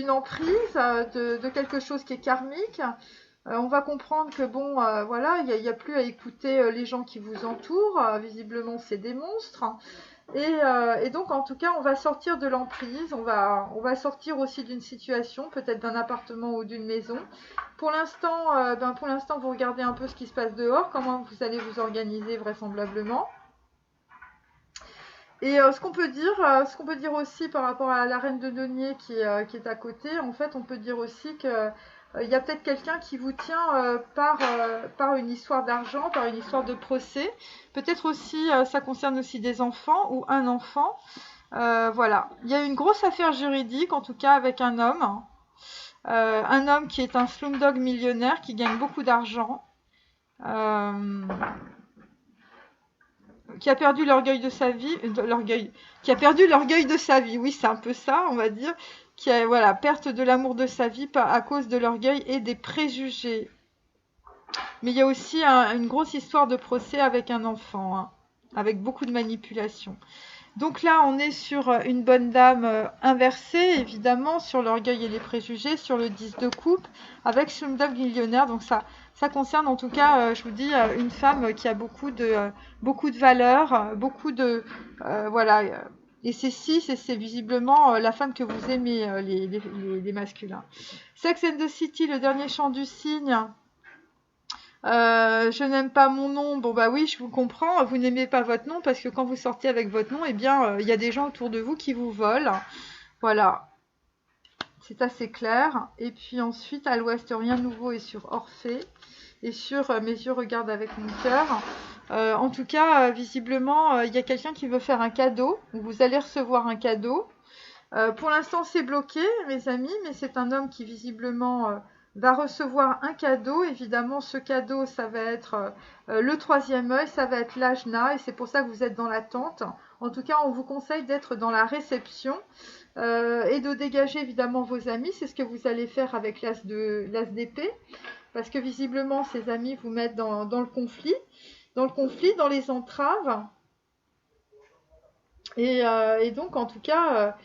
emprise, de quelque chose qui est karmique. On va comprendre que bon, voilà, il y a plus à écouter les gens qui vous entourent. Visiblement, c'est des monstres. Et donc, en tout cas, on va sortir de l'emprise. On va sortir aussi d'une situation, peut-être d'un appartement ou d'une maison. Pour l'instant, vous regardez un peu ce qui se passe dehors, comment vous allez vous organiser vraisemblablement. Et ce qu'on peut dire aussi par rapport à la reine de denier qui est à côté, en fait, on peut dire aussi que il y a peut-être quelqu'un qui vous tient par une histoire d'argent, par une histoire de procès. Peut-être aussi, ça concerne aussi des enfants ou un enfant. Voilà. Il y a une grosse affaire juridique, en tout cas avec un homme. Un homme qui est un slumdog millionnaire qui gagne beaucoup d'argent. Qui a perdu l'orgueil de sa vie, qui a perdu l'orgueil de sa vie, oui, c'est un peu ça, on va dire, qui a, voilà, perte de l'amour de sa vie à cause de l'orgueil et des préjugés. Mais il y a aussi une grosse histoire de procès avec un enfant, hein, avec beaucoup de manipulation. Donc là, on est sur une bonne dame inversée, évidemment, sur l'orgueil et les préjugés, sur le 10 de coupe, avec Slumdog millionnaire. Donc ça concerne en tout cas, je vous dis, une femme qui a beaucoup de valeurs, beaucoup de... voilà. Et c'est 6, et c'est visiblement la femme que vous aimez, les masculins. Sex and the City, le dernier chant du cygne. Je n'aime pas mon nom. Bon bah oui, je vous comprends. Vous n'aimez pas votre nom parce que quand vous sortez avec votre nom, eh bien, il y a des gens autour de vous qui vous volent. Voilà, c'est assez clair. Et puis ensuite, à l'ouest, rien de nouveau est sur Orphée. Et sur Mes yeux regardent avec mon cœur. En tout cas, visiblement, il y a quelqu'un qui veut faire un cadeau. Vous allez recevoir un cadeau. Pour l'instant, c'est bloqué, mes amis, mais c'est un homme qui visiblement va recevoir un cadeau. Évidemment, ce cadeau, ça va être le troisième œil, ça va être l'ajna, et c'est pour ça que vous êtes dans l'attente. En tout cas, on vous conseille d'être dans la réception et de dégager évidemment vos amis. C'est ce que vous allez faire avec l'as d'épée, parce que visiblement, ces amis vous mettent dans le conflit, dans les entraves. Et donc, en tout cas...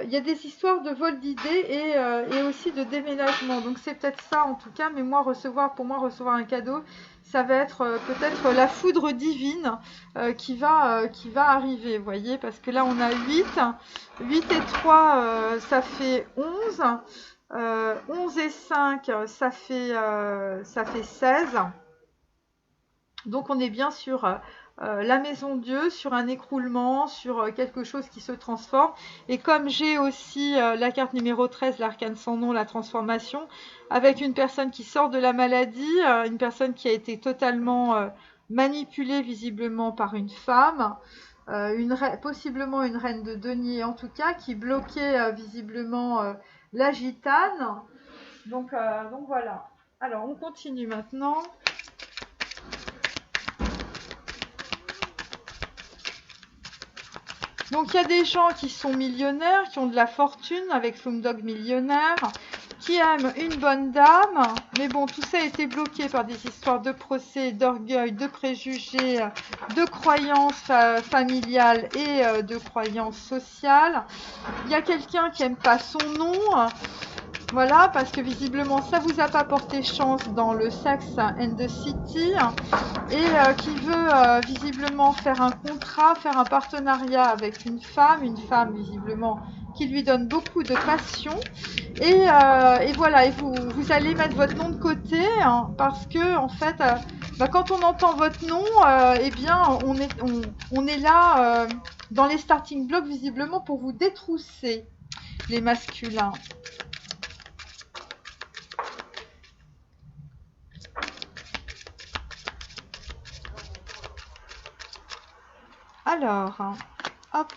il y a des histoires de vol d'idées et aussi de déménagement. Donc c'est peut-être ça en tout cas, mais pour moi recevoir un cadeau, ça va être peut-être la foudre divine qui va arriver, vous voyez, parce que là on a 8. 8 et 3, ça fait 11. 11 et 5, ça fait 16. Donc on est bien sur la maison Dieu, sur un écroulement, sur quelque chose qui se transforme. Et comme j'ai aussi la carte numéro 13, l'arcane sans nom, la transformation, avec une personne qui sort de la maladie, une personne qui a été totalement manipulée visiblement par une femme, possiblement une reine de denier en tout cas, qui bloquait visiblement la gitane. Donc voilà. Alors on continue maintenant. Donc il y a des gens qui sont millionnaires, qui ont de la fortune avec Slumdog millionnaire, qui aiment une bonne dame, mais bon, tout ça a été bloqué par des histoires de procès, d'orgueil, de préjugés, de croyances familiales et de croyances sociales. Il y a quelqu'un qui n'aime pas son nom. Voilà, parce que visiblement, ça vous a pas porté chance dans le Sex and the City et qui veut visiblement faire un contrat, faire un partenariat avec une femme visiblement qui lui donne beaucoup de passion et voilà, et vous allez mettre votre nom de côté hein, parce que en fait, quand on entend votre nom, eh bien, on est là dans les starting blocks visiblement pour vous détrousser les masculins. Alors, hop.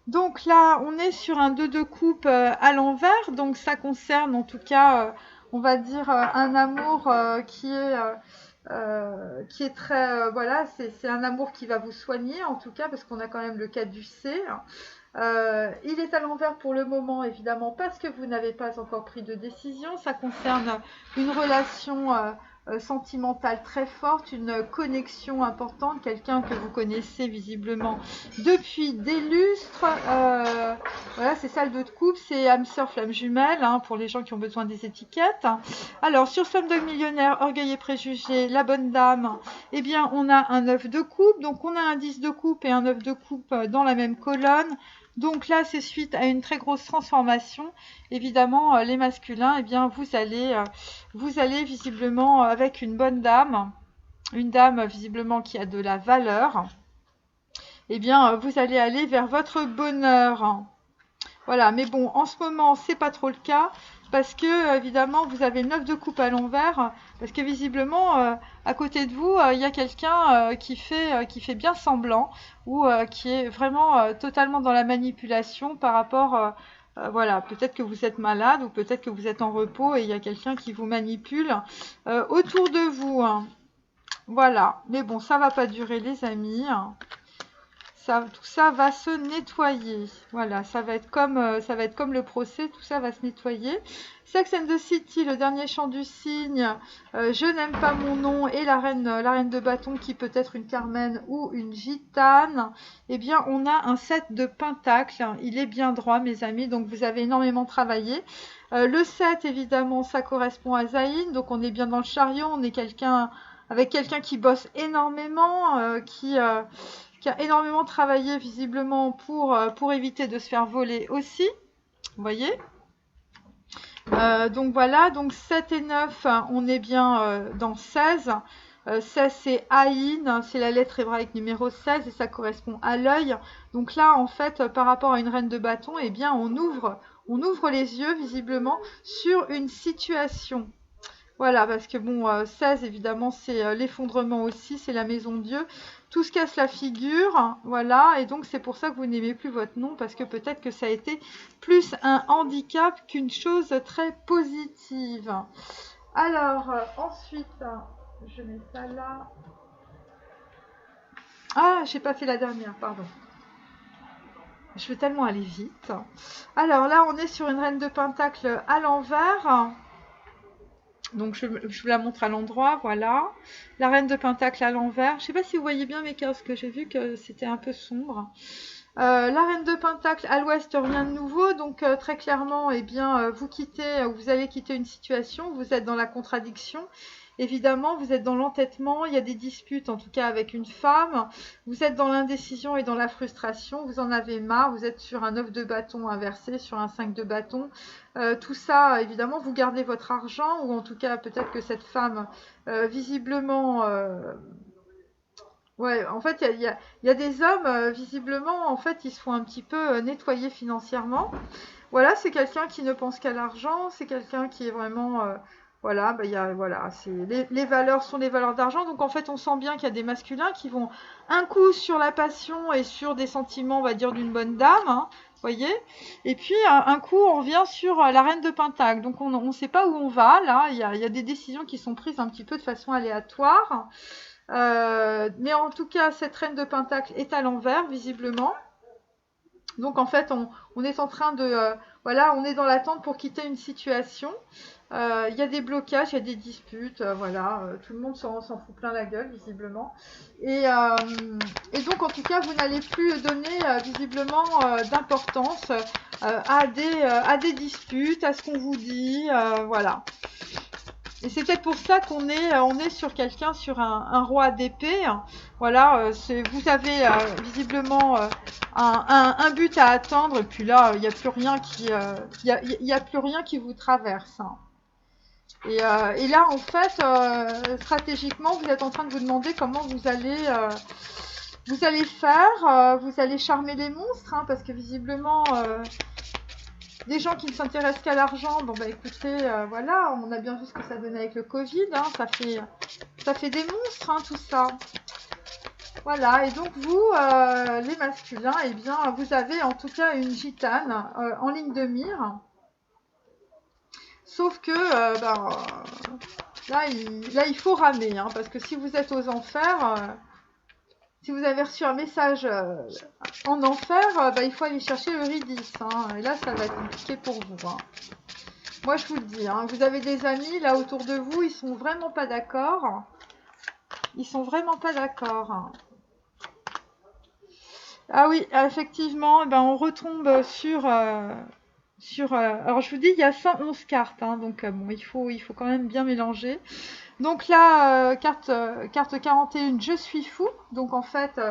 Donc là, on est sur un 2 de coupe à l'envers. Donc ça concerne en tout cas, on va dire, un amour qui est qui est très, voilà, c'est un amour qui va vous soigner en tout cas, parce qu'on a quand même le caducée. Il est à l'envers pour le moment, évidemment, parce que vous n'avez pas encore pris de décision. Ça concerne une relation sentimentale très forte, une connexion importante, quelqu'un que vous connaissez visiblement depuis des lustres. Voilà, c'est ça le 2 de coupe, c'est âme sœur, flamme jumelle, hein, pour les gens qui ont besoin des étiquettes. Alors, sur Slumdog Millionnaire, Orgueil et Préjugés, la bonne dame, eh bien, on a un 9 de coupe, donc on a un 10 de coupe et un 9 de coupe dans la même colonne. Donc là, c'est suite à une très grosse transformation. Évidemment, les masculins, eh bien, vous allez visiblement avec une bonne dame, une dame visiblement qui a de la valeur, eh bien, vous allez aller vers votre bonheur. Voilà, mais bon, en ce moment, c'est pas trop le cas, parce que, évidemment, vous avez le 9 de coupe à l'envers, parce que visiblement, à côté de vous, il y a quelqu'un qui fait bien semblant, ou qui est vraiment totalement dans la manipulation par rapport, voilà, peut-être que vous êtes malade, ou peut-être que vous êtes en repos, et il y a quelqu'un qui vous manipule autour de vous. Voilà, mais bon, ça va pas durer, les amis. Tout ça va se nettoyer. Voilà, ça va être comme le procès, tout ça va se nettoyer. Sex and the City, le dernier chant du cygne, je n'aime pas mon nom, et la reine de bâton qui peut être une Carmen ou une gitane. Eh bien, on a un 7 de pentacles. Il est bien droit, mes amis, donc vous avez énormément travaillé. Le 7, évidemment, ça correspond à Zayn, donc on est bien dans le chariot, on est avec quelqu'un qui bosse énormément, qui a énormément travaillé visiblement pour éviter de se faire voler aussi. Vous voyez, donc voilà, donc 7 et 9, on est bien dans 16. 16 c'est Aïn, c'est la lettre hébraïque numéro 16 et ça correspond à l'œil. Donc là, en fait, par rapport à une reine de bâton, eh bien, on ouvre les yeux visiblement sur une situation. Voilà, parce que bon, 16 évidemment c'est l'effondrement aussi, c'est la maison de Dieu. Tout se casse la figure, voilà, et donc c'est pour ça que vous n'aimez plus votre nom, parce que peut-être que ça a été plus un handicap qu'une chose très positive. Alors, ensuite, je mets ça là. Ah, j'ai pas fait la dernière, pardon. Je veux tellement aller vite. Alors là, on est sur une reine de pentacle à l'envers. Donc je vous la montre à l'endroit, voilà. La reine de pentacle à l'envers. Je ne sais pas si vous voyez bien mes casques, j'ai vu que c'était un peu sombre. La reine de pentacle à l'ouest, rien de nouveau. Donc très clairement, eh bien, vous allez quitter une situation, vous êtes dans la contradiction. Évidemment, vous êtes dans l'entêtement, il y a des disputes, en tout cas avec une femme. Vous êtes dans l'indécision et dans la frustration, vous en avez marre, vous êtes sur un 9 de bâton inversé, sur un 5 de bâton. Tout ça, évidemment, vous gardez votre argent, ou en tout cas, peut-être que cette femme, visiblement... ouais, en fait, il y a des hommes, visiblement, en fait, ils se font un petit peu nettoyer financièrement. Voilà, c'est quelqu'un qui ne pense qu'à l'argent, c'est quelqu'un qui est vraiment... voilà, voilà, les valeurs sont les valeurs d'argent. Donc en fait, on sent bien qu'il y a des masculins qui vont un coup sur la passion et sur des sentiments, on va dire, d'une bonne dame, hein, voyez. Et puis un coup, on revient sur la reine de pentacle. Donc on ne sait pas où on va, là. Il y a des décisions qui sont prises un petit peu de façon aléatoire. Mais en tout cas, cette reine de pentacle est à l'envers, visiblement. Donc en fait, on est en train de... voilà, on est dans l'attente pour quitter une situation. Il y a des blocages, il y a des disputes, voilà, tout le monde s'en fout plein la gueule, visiblement. Et donc, en tout cas, vous n'allez plus donner, visiblement, d'importance à des disputes, à ce qu'on vous dit, voilà. Et c'est peut-être pour ça qu'on est sur quelqu'un, sur un roi d'épée. Voilà, vous avez visiblement un but à attendre, et puis là, il n'y a plus rien y a plus rien qui vous traverse. Hein. Et là, en fait, stratégiquement, vous êtes en train de vous demander comment vous allez faire. Vous allez charmer les monstres, hein, parce que visiblement, des gens qui ne s'intéressent qu'à l'argent, bon bah écoutez, voilà, on a bien vu ce que ça donnait avec le Covid, hein, ça fait des monstres, hein, tout ça. Voilà, et donc vous, les masculins, eh bien, vous avez en tout cas une gitane en ligne de mire. Sauf que, Là, il faut ramer, hein, parce que si vous êtes aux enfers, si vous avez reçu un message en enfer, bah, il faut aller chercher Eurydice. Hein, et là, ça va être compliqué pour vous. Hein. Moi, je vous le dis, hein, vous avez des amis là autour de vous, ils sont vraiment pas d'accord. Ils sont vraiment pas d'accord. Hein. Ah oui, effectivement, eh ben, on retombe sur... alors, je vous dis, il y a 111 cartes, hein, donc bon, il faut quand même bien mélanger. Donc là, carte 41, je suis fou. Donc en fait,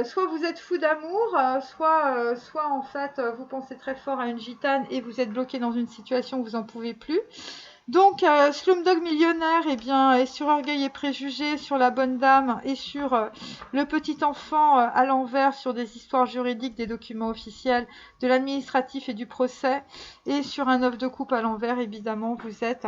soit vous êtes fou d'amour, soit en fait, vous pensez très fort à une gitane et vous êtes bloqué dans une situation où vous n'en pouvez plus. Donc, Slumdog Millionnaire, eh bien, est sur Orgueil et Préjugés, sur La Bonne Dame et sur Le Petit Enfant à l'envers, sur des histoires juridiques, des documents officiels, de l'administratif et du procès, et sur Un œuf de coupe à l'envers, évidemment, vous êtes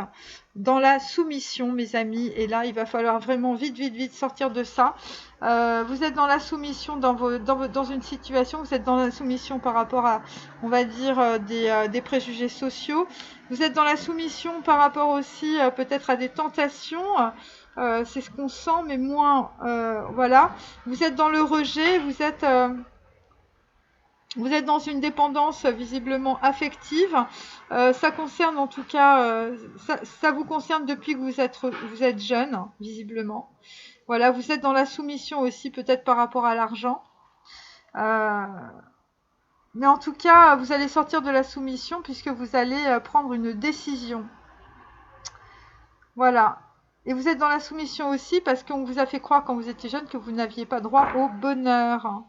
dans la soumission, mes amis, et là, il va falloir vraiment vite sortir de ça. Vous êtes dans la soumission dans une situation, vous êtes dans la soumission par rapport à, on va dire, des préjugés sociaux. Vous êtes dans la soumission par rapport aussi peut-être à des tentations. C'est ce qu'on sent, mais moins, voilà. Vous êtes dans le rejet, vous êtes dans une dépendance visiblement affective. Ça concerne en tout cas, ça vous concerne depuis que vous êtes jeune, visiblement. Voilà, vous êtes dans la soumission aussi, peut-être par rapport à l'argent. Mais en tout cas, vous allez sortir de la soumission puisque vous allez prendre une décision. Voilà. Et vous êtes dans la soumission aussi parce qu'on vous a fait croire quand vous étiez jeune que vous n'aviez pas droit au bonheur.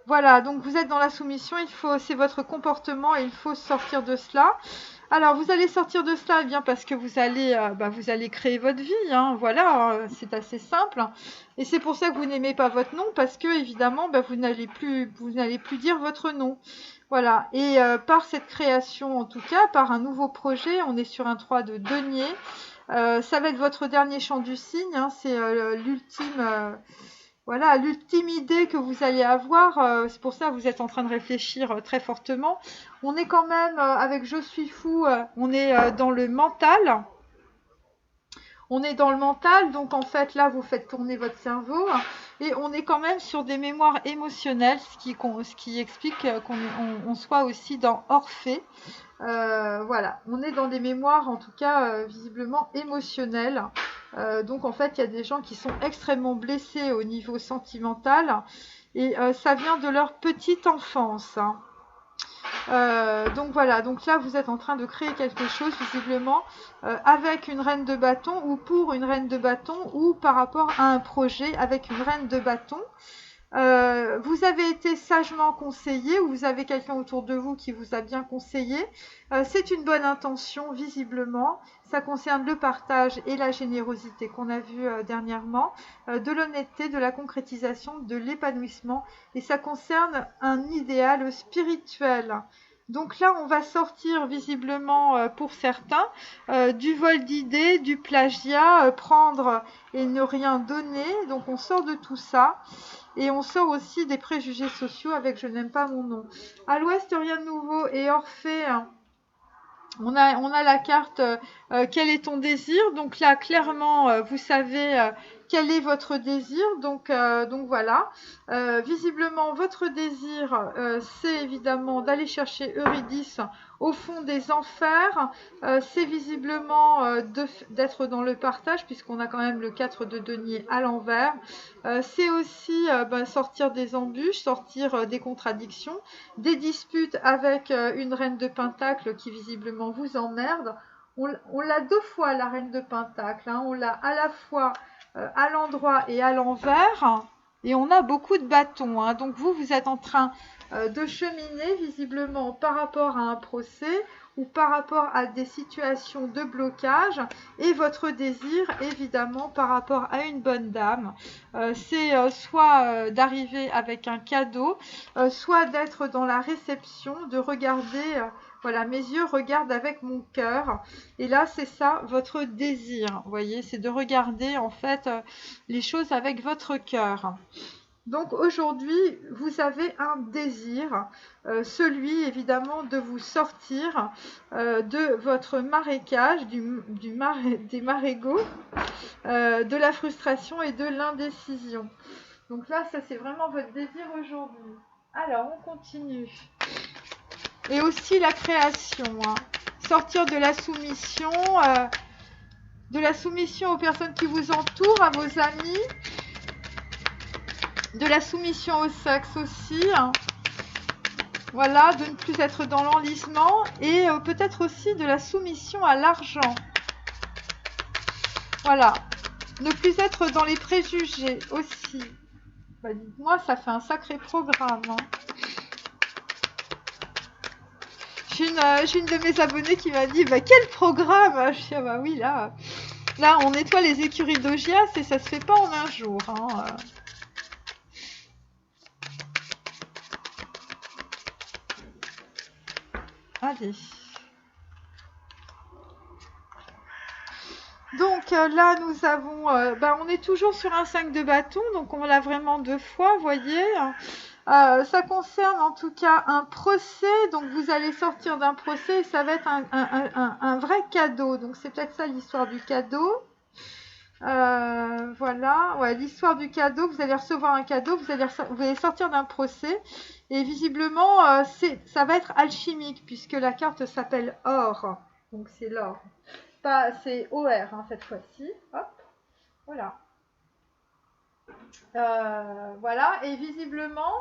Voilà, donc vous êtes dans la soumission, c'est votre comportement et il faut sortir de cela. Alors, vous allez sortir de cela eh bien parce que vous allez créer votre vie. Hein, voilà, c'est assez simple. Et c'est pour ça que vous n'aimez pas votre nom parce que, évidemment, vous n'allez plus dire votre nom. Voilà, et par cette création, en tout cas, par un nouveau projet, on est sur un 3 de denier. Ça va être votre dernier chant du cygne, hein, c'est l'ultime... Voilà, l'ultime idée que vous allez avoir, c'est pour ça que vous êtes en train de réfléchir très fortement. On est quand même, avec Je suis fou, on est dans le mental. On est dans le mental, donc en fait là vous faites tourner votre cerveau et on est quand même sur des mémoires émotionnelles, ce qui explique qu'on soit aussi dans Orphée. Voilà, on est dans des mémoires en tout cas visiblement émotionnelles. Donc en fait il y a des gens qui sont extrêmement blessés au niveau sentimental et ça vient de leur petite enfance. Hein. Donc voilà, donc là vous êtes en train de créer quelque chose visiblement avec une reine de bâton ou pour une reine de bâton ou par rapport à un projet avec une reine de bâton. Vous avez été sagement conseillé ou vous avez quelqu'un autour de vous qui vous a bien conseillé. C'est une bonne intention visiblement. Ça concerne le partage et la générosité qu'on a vu dernièrement, de l'honnêteté, de la concrétisation, de l'épanouissement et ça concerne un idéal spirituel. Donc là, on va sortir visiblement pour certains du vol d'idées, du plagiat, prendre et ne rien donner. Donc on sort de tout ça. Et on sort aussi des préjugés sociaux avec Je n'aime pas mon nom. À l'ouest, rien de nouveau. Et Orphée, on a la carte Quel est ton désir? Donc là, clairement, vous savez quel est votre désir. Donc voilà. Visiblement, votre désir, c'est évidemment d'aller chercher Eurydice au fond des enfers. C'est visiblement d'être dans le partage, puisqu'on a quand même le 4 de denier à l'envers. C'est aussi sortir des embûches, sortir des contradictions, des disputes avec une reine de pentacle qui visiblement vous emmerde. On l'a deux fois, la reine de pentacle. Hein. On l'a à la fois à l'endroit et à l'envers. Et on a beaucoup de bâtons. Hein. Donc vous êtes en train de cheminer visiblement par rapport à un procès ou par rapport à des situations de blocage et votre désir évidemment par rapport à une bonne dame c'est soit d'arriver avec un cadeau soit d'être dans la réception, de regarder voilà, mes yeux regardent avec mon cœur et là c'est ça votre désir, vous voyez, c'est de regarder en fait les choses avec votre cœur. Donc aujourd'hui, vous avez un désir, celui évidemment de vous sortir de votre marécage, des marégots, de la frustration et de l'indécision. Donc là, ça c'est vraiment votre désir aujourd'hui. Alors, on continue. Et aussi la création, hein. Sortir de la soumission aux personnes qui vous entourent, à vos amis, de la soumission au sexe aussi, hein. Voilà, de ne plus être dans l'enlisement et peut-être aussi de la soumission à l'argent. Voilà, ne plus être dans les préjugés aussi. Bah, dites-moi, ça fait un sacré programme, hein. J'ai une de mes abonnées qui m'a dit, bah quel programme? Je dis, ah bah oui, là on nettoie les écuries d'Augias et ça se fait pas en un jour, hein. Allez. Donc là, nous avons, on est toujours sur un 5 de bâton, donc on l'a vraiment 2 fois, vous voyez. Ça concerne en tout cas un procès, donc vous allez sortir d'un procès et ça va être un vrai cadeau. Donc c'est peut-être ça l'histoire du cadeau. Voilà, ouais, l'histoire du cadeau, vous allez recevoir un cadeau, vous allez sortir d'un procès et visiblement ça va être alchimique puisque la carte s'appelle or, donc c'est l'or. C'est OR hein, cette fois-ci. Hop, voilà. Voilà, et visiblement,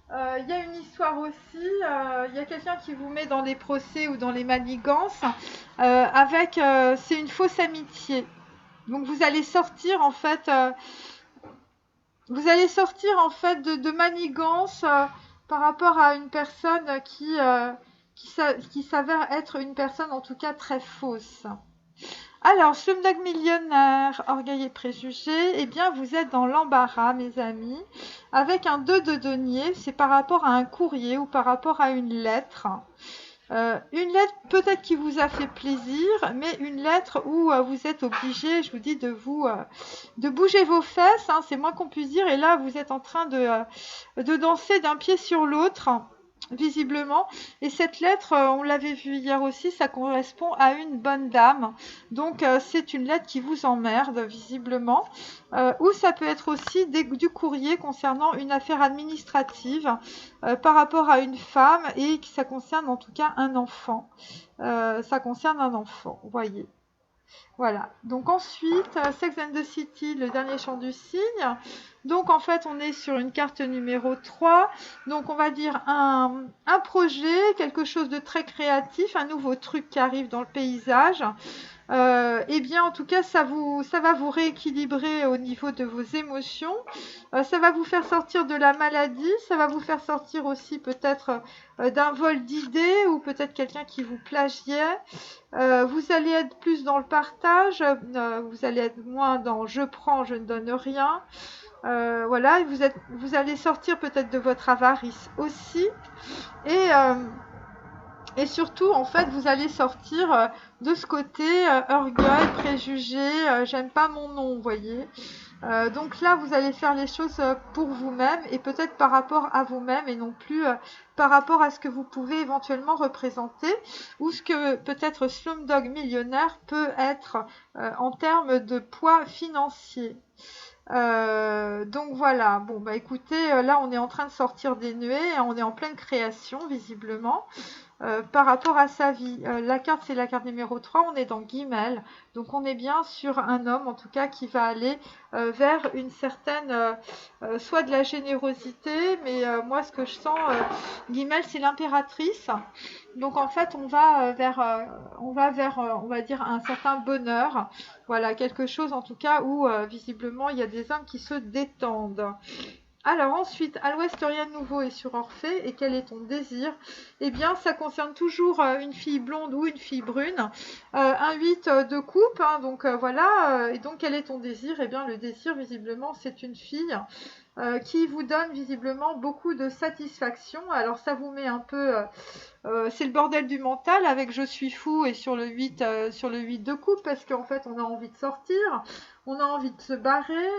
il y a une histoire aussi. Il y a quelqu'un qui vous met dans des procès ou dans les manigances c'est une fausse amitié. Donc vous allez sortir en fait, de manigances par rapport à une personne qui s'avère être une personne en tout cas très fausse. Alors, Slumdog Millionnaire, Orgueil et Préjugés, eh bien, vous êtes dans l'embarras, mes amis, avec un 2 de denier, c'est par rapport à un courrier ou par rapport à une lettre. Une lettre peut-être qui vous a fait plaisir, mais une lettre où vous êtes obligé, je vous dis, de bouger vos fesses, hein, c'est moins qu'on puisse dire, et là, vous êtes en train de danser d'un pied sur l'autre. Visiblement, et cette lettre, on l'avait vu hier aussi, ça correspond à une bonne dame, donc c'est une lettre qui vous emmerde visiblement, ou ça peut être aussi du courrier concernant une affaire administrative par rapport à une femme et ça concerne en tout cas un enfant, vous voyez. Voilà, donc ensuite, Sex and the City, le dernier chant du cygne. Donc en fait, on est sur une carte numéro 3. Donc on va dire un projet, quelque chose de très créatif, un nouveau truc qui arrive dans le paysage. Eh bien en tout cas, ça va vous rééquilibrer au niveau de vos émotions. Ça va vous faire sortir de la maladie. Ça va vous faire sortir aussi peut-être d'un vol d'idées ou peut-être quelqu'un qui vous plagiait. Vous allez être plus dans le partage, vous allez être moins dans je prends, je ne donne rien. Voilà, vous allez sortir peut-être de votre avarice aussi. Et surtout, en fait, vous allez sortir de ce côté orgueil, préjugé, j'aime pas mon nom, vous voyez. Donc là, vous allez faire les choses pour vous-même et peut-être par rapport à vous-même et non plus par rapport à ce que vous pouvez éventuellement représenter ou ce que peut-être Slumdog Millionnaire peut être en termes de poids financier. Donc voilà, bon bah écoutez, là on est en train de sortir des nuées, on est en pleine création visiblement. Par rapport à sa vie. La carte, c'est la carte numéro 3, on est dans Guimel. Donc on est bien sur un homme, en tout cas, qui va aller vers une certaine, soit de la générosité, mais moi, ce que je sens, Guimel, c'est l'impératrice. Donc en fait, on va vers, on va dire, un certain bonheur. Voilà, quelque chose, en tout cas, où visiblement, il y a des hommes qui se détendent. Alors ensuite, à l'ouest, rien de nouveau est sur Orphée. Et quel est ton désir? Eh bien, ça concerne toujours une fille blonde ou une fille brune. Un 8 de coupe, hein, donc voilà. Et donc, quel est ton désir? Eh bien, le désir, visiblement, c'est une fille qui vous donne visiblement beaucoup de satisfaction. Alors, ça vous met un peu... c'est le bordel du mental avec je suis fou et sur le 8 de coupe parce qu'en fait, on a envie de sortir. on a envie de se barrer,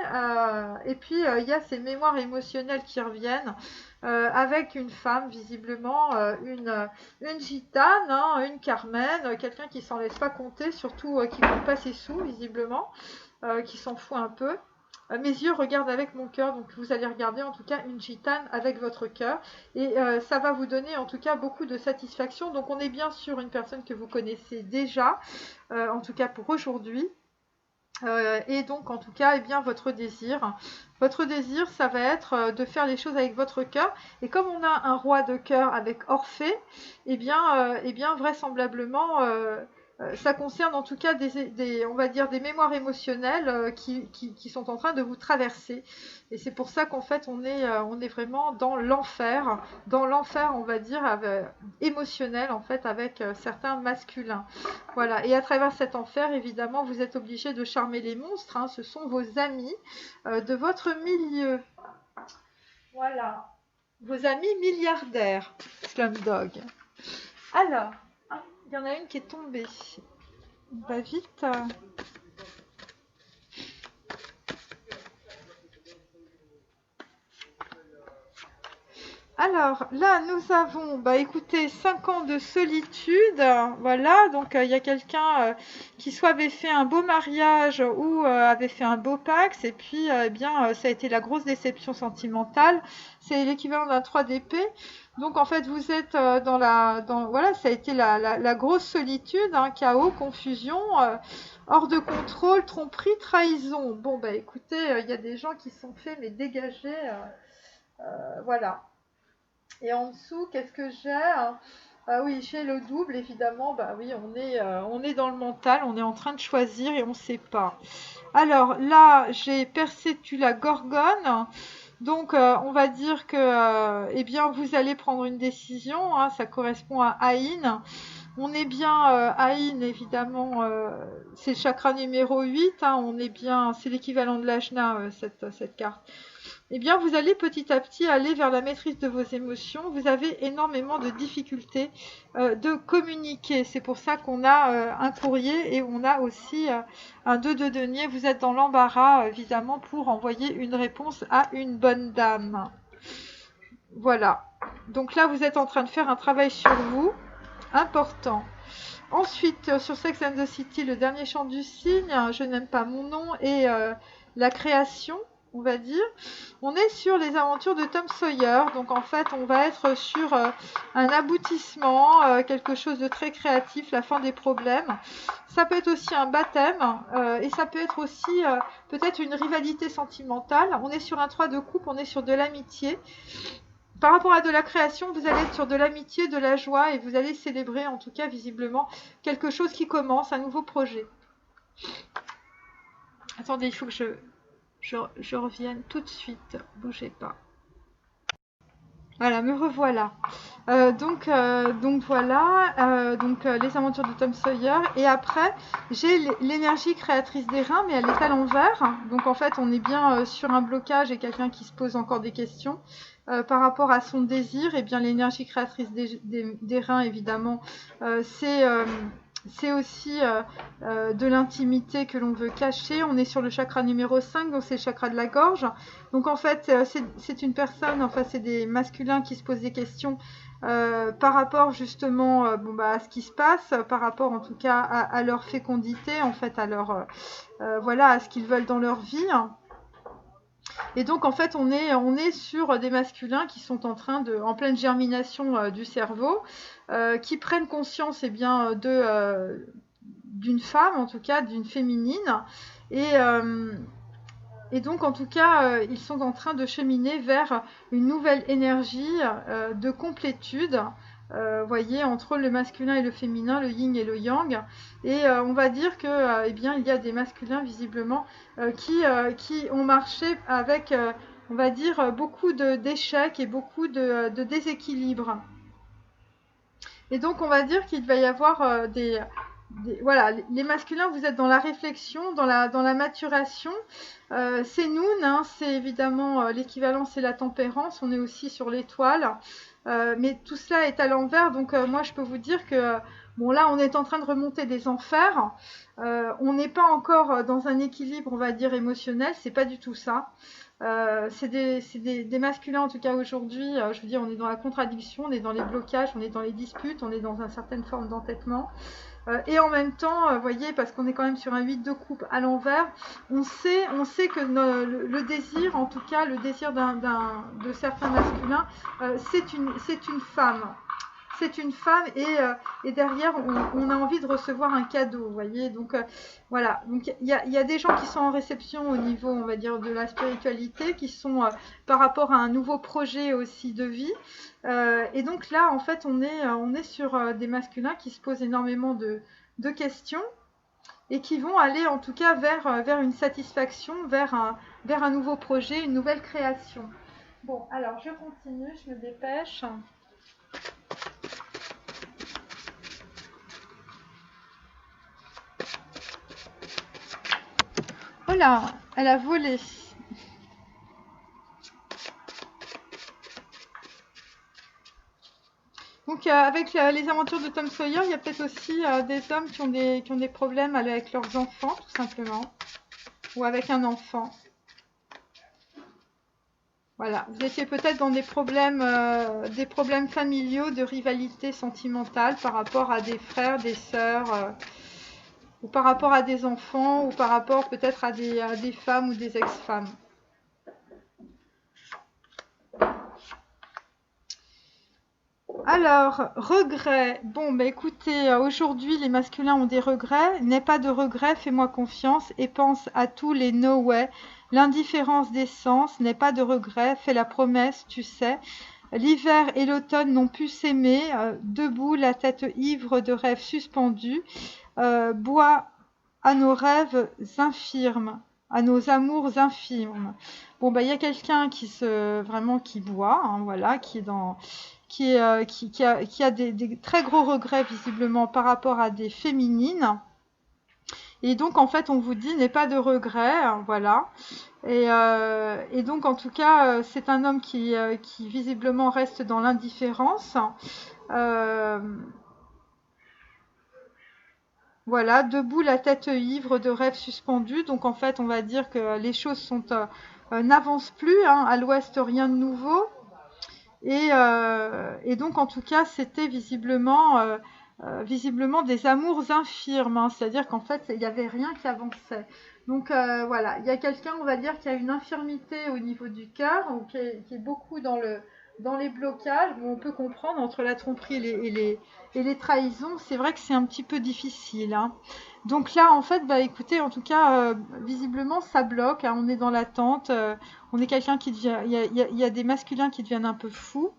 et puis il y a ces mémoires émotionnelles qui reviennent, avec une femme, visiblement, une gitane, hein, une Carmen, quelqu'un qui s'en laisse pas compter, surtout qui compte pas ses sous, visiblement, qui s'en fout un peu. Mes yeux regardent avec mon cœur, donc vous allez regarder en tout cas une gitane avec votre cœur, et ça va vous donner en tout cas beaucoup de satisfaction. Donc on est bien sûr une personne que vous connaissez déjà, en tout cas pour aujourd'hui. Et donc en tout cas, eh bien, votre désir, ça va être de faire les choses avec votre cœur. Et comme on a un roi de cœur avec Orphée, eh bien vraisemblablement, ça concerne en tout cas on va dire des mémoires émotionnelles qui sont en train de vous traverser. Et c'est pour ça qu'en fait on est vraiment dans l'enfer, on va dire émotionnel en fait avec certains masculins. Voilà. Et à travers cet enfer, évidemment, vous êtes obligé de charmer les monstres, hein. Ce sont vos amis de votre milieu. Voilà. Vos amis milliardaires, Slumdog. Alors, il y en a une qui est tombée. On va vite. Alors là, nous avons, bah écoutez, 5 ans de solitude, voilà, donc il y a quelqu'un qui soit avait fait un beau mariage ou avait fait un beau pax, et puis eh bien ça a été la grosse déception sentimentale, c'est l'équivalent d'un 3 d'épée. Donc en fait vous êtes voilà, ça a été la grosse solitude, hein, chaos, confusion, hors de contrôle, tromperie, trahison. Bon bah écoutez, il y a des gens qui sont faits mais dégagés, voilà. Et en dessous, qu'est-ce que j'ai? Ah oui, j'ai le double, évidemment. Bah oui, on est dans le mental, on est en train de choisir et on ne sait pas. Alors là, j'ai percé la gorgone. Donc, on va dire que, eh bien, vous allez prendre une décision, hein, ça correspond à Aïn. On est bien, Aïn, évidemment, c'est le chakra numéro 8, hein, on est bien, c'est l'équivalent de l'ajna, cette carte. Eh bien, vous allez petit à petit aller vers la maîtrise de vos émotions. Vous avez énormément de difficultés de communiquer. C'est pour ça qu'on a un courrier et on a aussi un 2 de denier. Vous êtes dans l'embarras, évidemment, pour envoyer une réponse à une bonne dame. Voilà. Donc là, vous êtes en train de faire un travail sur vous, important. Ensuite, sur Sex and the City, le dernier chant du cygne, je n'aime pas mon nom, et la création, on va dire. On est sur les aventures de Tom Sawyer, donc en fait on va être sur un aboutissement, quelque chose de très créatif, la fin des problèmes. Ça peut être aussi un baptême, et ça peut être aussi peut-être une rivalité sentimentale. On est sur un 3 de coupe, on est sur de l'amitié. Par rapport à de la création, vous allez être sur de l'amitié, de la joie, et vous allez célébrer en tout cas visiblement quelque chose qui commence, un nouveau projet. Attendez, il faut que je revienne tout de suite, bougez pas. Voilà, me revoilà. Donc voilà, les aventures de Tom Sawyer. Et après, j'ai l'énergie créatrice des reins, mais elle est à l'envers. Donc en fait, on est bien sur un blocage et quelqu'un qui se pose encore des questions. Par rapport à son désir, et bien l'énergie créatrice des reins, évidemment, c'est aussi de l'intimité que l'on veut cacher. On est sur le chakra numéro 5, donc c'est le chakra de la gorge. Donc en fait, c'est une personne, enfin c'est des masculins qui se posent des questions par rapport justement à ce qui se passe, par rapport en tout cas à leur fécondité, en fait à leur voilà, à ce qu'ils veulent dans leur vie. Et donc en fait on est sur des masculins qui sont en pleine germination du cerveau, qui prennent conscience bien d'une femme, en tout cas d'une féminine, et donc en tout cas ils sont en train de cheminer vers une nouvelle énergie de complétude. Voyez, entre le masculin et le féminin, le yin et le yang, et on va dire que bien il y a des masculins visiblement qui ont marché avec on va dire beaucoup d'échecs et beaucoup de déséquilibres. Et donc on va dire qu'il va y avoir voilà, les masculins, vous êtes dans la réflexion, dans la maturation. C'est Noun, hein, c'est évidemment l'équivalent, c'est la tempérance. On est aussi sur l'étoile. Mais tout cela est à l'envers, donc moi je peux vous dire que Bon, là, on est en train de remonter des enfers. On n'est pas encore dans un équilibre, on va dire, émotionnel. C'est pas du tout ça. C'est des masculins, en tout cas aujourd'hui. Je veux dire, on est dans la contradiction, on est dans les blocages, on est dans les disputes, on est dans une certaine forme d'entêtement. Et en même temps, vous voyez, parce qu'on est quand même sur un 8 de coupe à l'envers, on sait que le désir, en tout cas le désir de certains masculins, c'est une femme. C'est une femme et derrière, on a envie de recevoir un cadeau, vous voyez. Donc voilà, donc il y a des gens qui sont en réception au niveau, on va dire, de la spiritualité, qui sont par rapport à un nouveau projet aussi de vie. Et donc là, en fait, on est sur des masculins qui se posent énormément de questions et qui vont aller en tout cas vers une satisfaction, vers un nouveau projet, une nouvelle création. Bon, alors je continue, je me dépêche. Oh là, elle a volé. Donc avec les aventures de Tom Sawyer, il y a peut-être aussi des hommes qui ont des problèmes avec leurs enfants, tout simplement. Ou avec un enfant. Voilà, vous étiez peut-être dans des problèmes familiaux, de rivalité sentimentale par rapport à des frères, des sœurs, ou par rapport à des enfants, ou par rapport peut-être à des femmes ou des ex-femmes. Alors, regrets. Bon, bah écoutez, aujourd'hui, les masculins ont des regrets. N'aie pas de regrets, fais-moi confiance et pense à tous les no way. L'indifférence des sens, n'aie pas de regrets, fais la promesse, tu sais. L'hiver et l'automne n'ont pu s'aimer, debout, la tête ivre de rêves suspendus, bois à nos rêves infirmes, à nos amours infirmes. Bon, bah il y a quelqu'un vraiment qui boit, hein, voilà, qui a des très gros regrets visiblement par rapport à des féminines. Et donc en fait on vous dit n'aie pas de regrets, hein, voilà. Et donc en tout cas c'est un homme qui visiblement reste dans l'indifférence. Voilà, debout la tête ivre de rêves suspendus. Donc en fait on va dire que les choses n'avancent plus, hein, à l'ouest rien de nouveau. Et donc, en tout cas, c'était visiblement des amours infirmes, hein, c'est-à-dire qu'en fait, il n'y avait rien qui avançait. Donc, voilà, il y a quelqu'un, on va dire, qui a une infirmité au niveau du cœur, ou qui est beaucoup dans les blocages, où on peut comprendre entre la tromperie et les trahisons. C'est vrai que c'est un petit peu difficile, hein. Donc là, en fait, bah écoutez, en tout cas, visiblement, ça bloque, hein, on est dans l'attente. On est quelqu'un qui devient, il y a des masculins qui deviennent un peu fous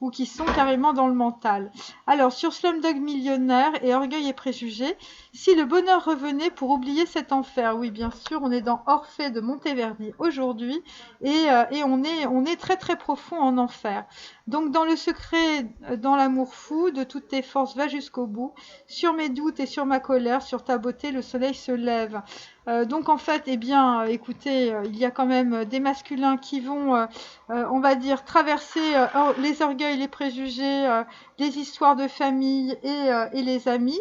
ou qui sont carrément dans le mental. Alors, sur Slumdog Millionnaire et Orgueil et Préjugés, si le bonheur revenait pour oublier cet enfer, oui, bien sûr, on est dans Orphée de Monteverdi aujourd'hui et on est très très profond en enfer. Donc, dans le secret, dans l'amour fou, de toutes tes forces, va jusqu'au bout. Sur mes doutes et sur ma colère, sur ta beauté, le soleil se lève. Donc en fait, eh bien, écoutez, il y a quand même des masculins qui vont, on va dire, traverser les orgueils, les préjugés, les histoires de famille et les amis.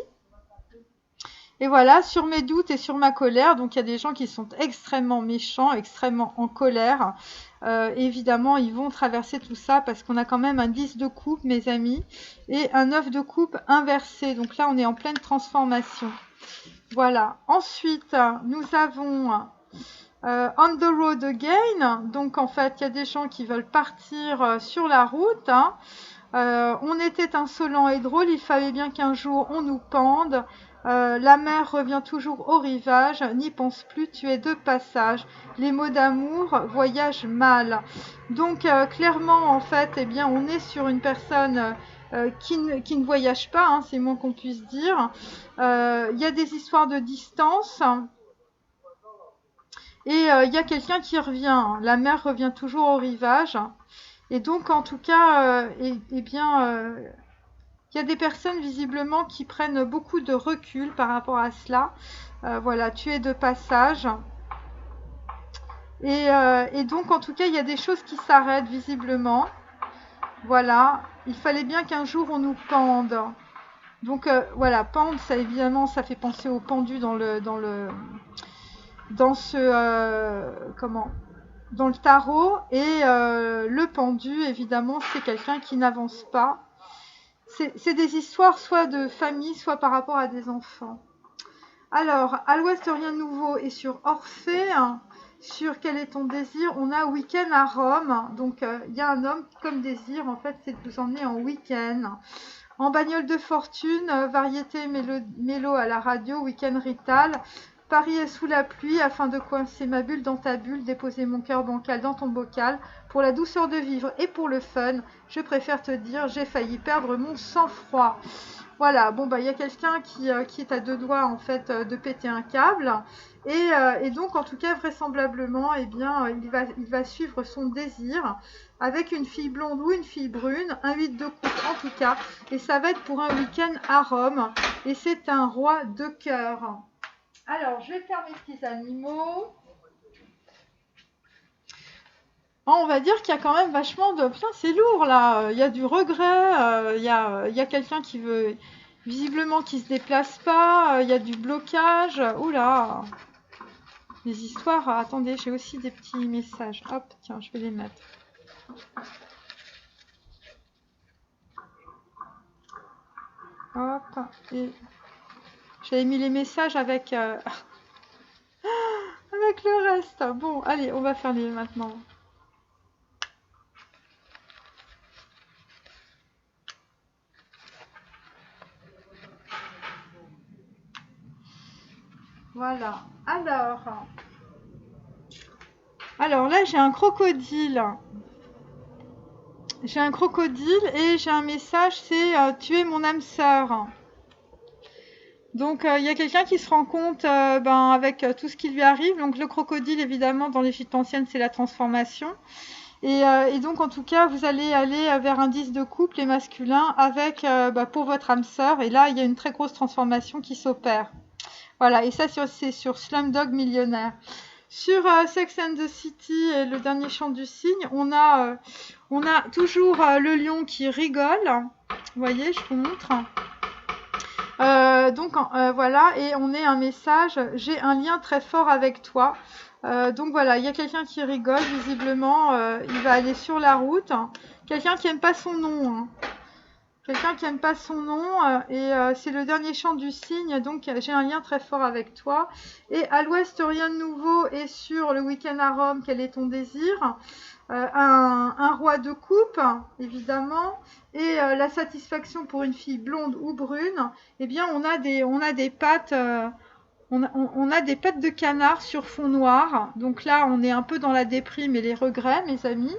Et voilà, sur mes doutes et sur ma colère, donc il y a des gens qui sont extrêmement méchants, extrêmement en colère. Évidemment, ils vont traverser tout ça parce qu'on a quand même un 10 de coupe, mes amis, et un 9 de coupe inversé. Donc là, on est en pleine transformation. Voilà. Ensuite, nous avons On the Road Again. Donc, en fait, il y a des gens qui veulent partir sur la route, hein. On était insolent et drôle, il fallait bien qu'un jour on nous pende. La mer revient toujours au rivage, n'y pense plus, tu es de passage. Les mots d'amour voyagent mal. Donc, clairement, en fait, eh bien, on est sur une personne qui ne voyage pas, hein, c'est moins qu'on puisse dire. Il y a des histoires de distance. Et il y a quelqu'un qui revient. La mer revient toujours au rivage. Et donc, en tout cas, eh bien, il y a des personnes visiblement qui prennent beaucoup de recul par rapport à cela. Voilà, tu es de passage. Et donc, en tout cas, il y a des choses qui s'arrêtent visiblement. Voilà, il fallait bien qu'un jour on nous pende. Donc voilà, pendre, ça évidemment, ça fait penser au pendu dans le tarot. Et le pendu, évidemment, c'est quelqu'un qui n'avance pas. C'est des histoires soit de famille, soit par rapport à des enfants. Alors, à l'ouest, rien de nouveau. Et sur Orphée, hein, sur Quel est ton désir, on a week-end à Rome. Donc, il y a un homme comme désir, en fait, c'est de vous emmener en week-end. En bagnole de fortune, variété mélo à la radio, week-end Rital. Paris est sous la pluie, afin de coincer ma bulle dans ta bulle, déposer mon cœur bancal dans ton bocal. Pour la douceur de vivre et pour le fun, je préfère te dire, j'ai failli perdre mon sang-froid. Voilà, bon bah il y a quelqu'un qui est à deux doigts en fait de péter un câble et donc en tout cas vraisemblablement eh bien il va suivre son désir avec une fille blonde ou une fille brune, un 8 de coupe en tout cas, et ça va être pour un week-end à Rome et c'est un roi de cœur. Alors je vais faire mes petits animaux. On va dire qu'il y a quand même vachement de... Putain, c'est lourd là, il y a du regret, il y a quelqu'un qui veut... Visiblement qui se déplace pas, il y a du blocage. Oula, les histoires... Attendez, j'ai aussi des petits messages. Hop, tiens, je vais les mettre. Hop, et... J'avais mis les messages avec... avec le reste. Bon, allez, on va faire les maintenant. Voilà. Alors là, j'ai un crocodile. J'ai un crocodile et j'ai un message, c'est tu es mon âme sœur. Donc il y a quelqu'un qui se rend compte avec tout ce qui lui arrive. Donc le crocodile, évidemment, dans l'Égypte ancienne, c'est la transformation. Et donc en tout cas, vous allez aller vers un 10 de couple et masculin avec pour votre âme sœur. Et là, il y a une très grosse transformation qui s'opère. Voilà, et ça c'est sur Slumdog Millionnaire. Sur Sex and the City et le dernier chant du cygne, on a toujours le lion qui rigole. Vous voyez, je vous montre. Voilà, et on est un message, j'ai un lien très fort avec toi. Donc voilà, il y a quelqu'un qui rigole, visiblement, il va aller sur la route. Quelqu'un qui n'aime pas son nom. Hein. Quelqu'un qui n'aime pas son nom, c'est le dernier chant du cygne, donc j'ai un lien très fort avec toi. Et à l'ouest, rien de nouveau, et sur le week-end à Rome, quel est ton désir? Un roi de coupe, évidemment, et la satisfaction pour une fille blonde ou brune, eh bien on a des pattes... on a des pattes de canard sur fond noir, donc là on est un peu dans la déprime et les regrets, mes amis.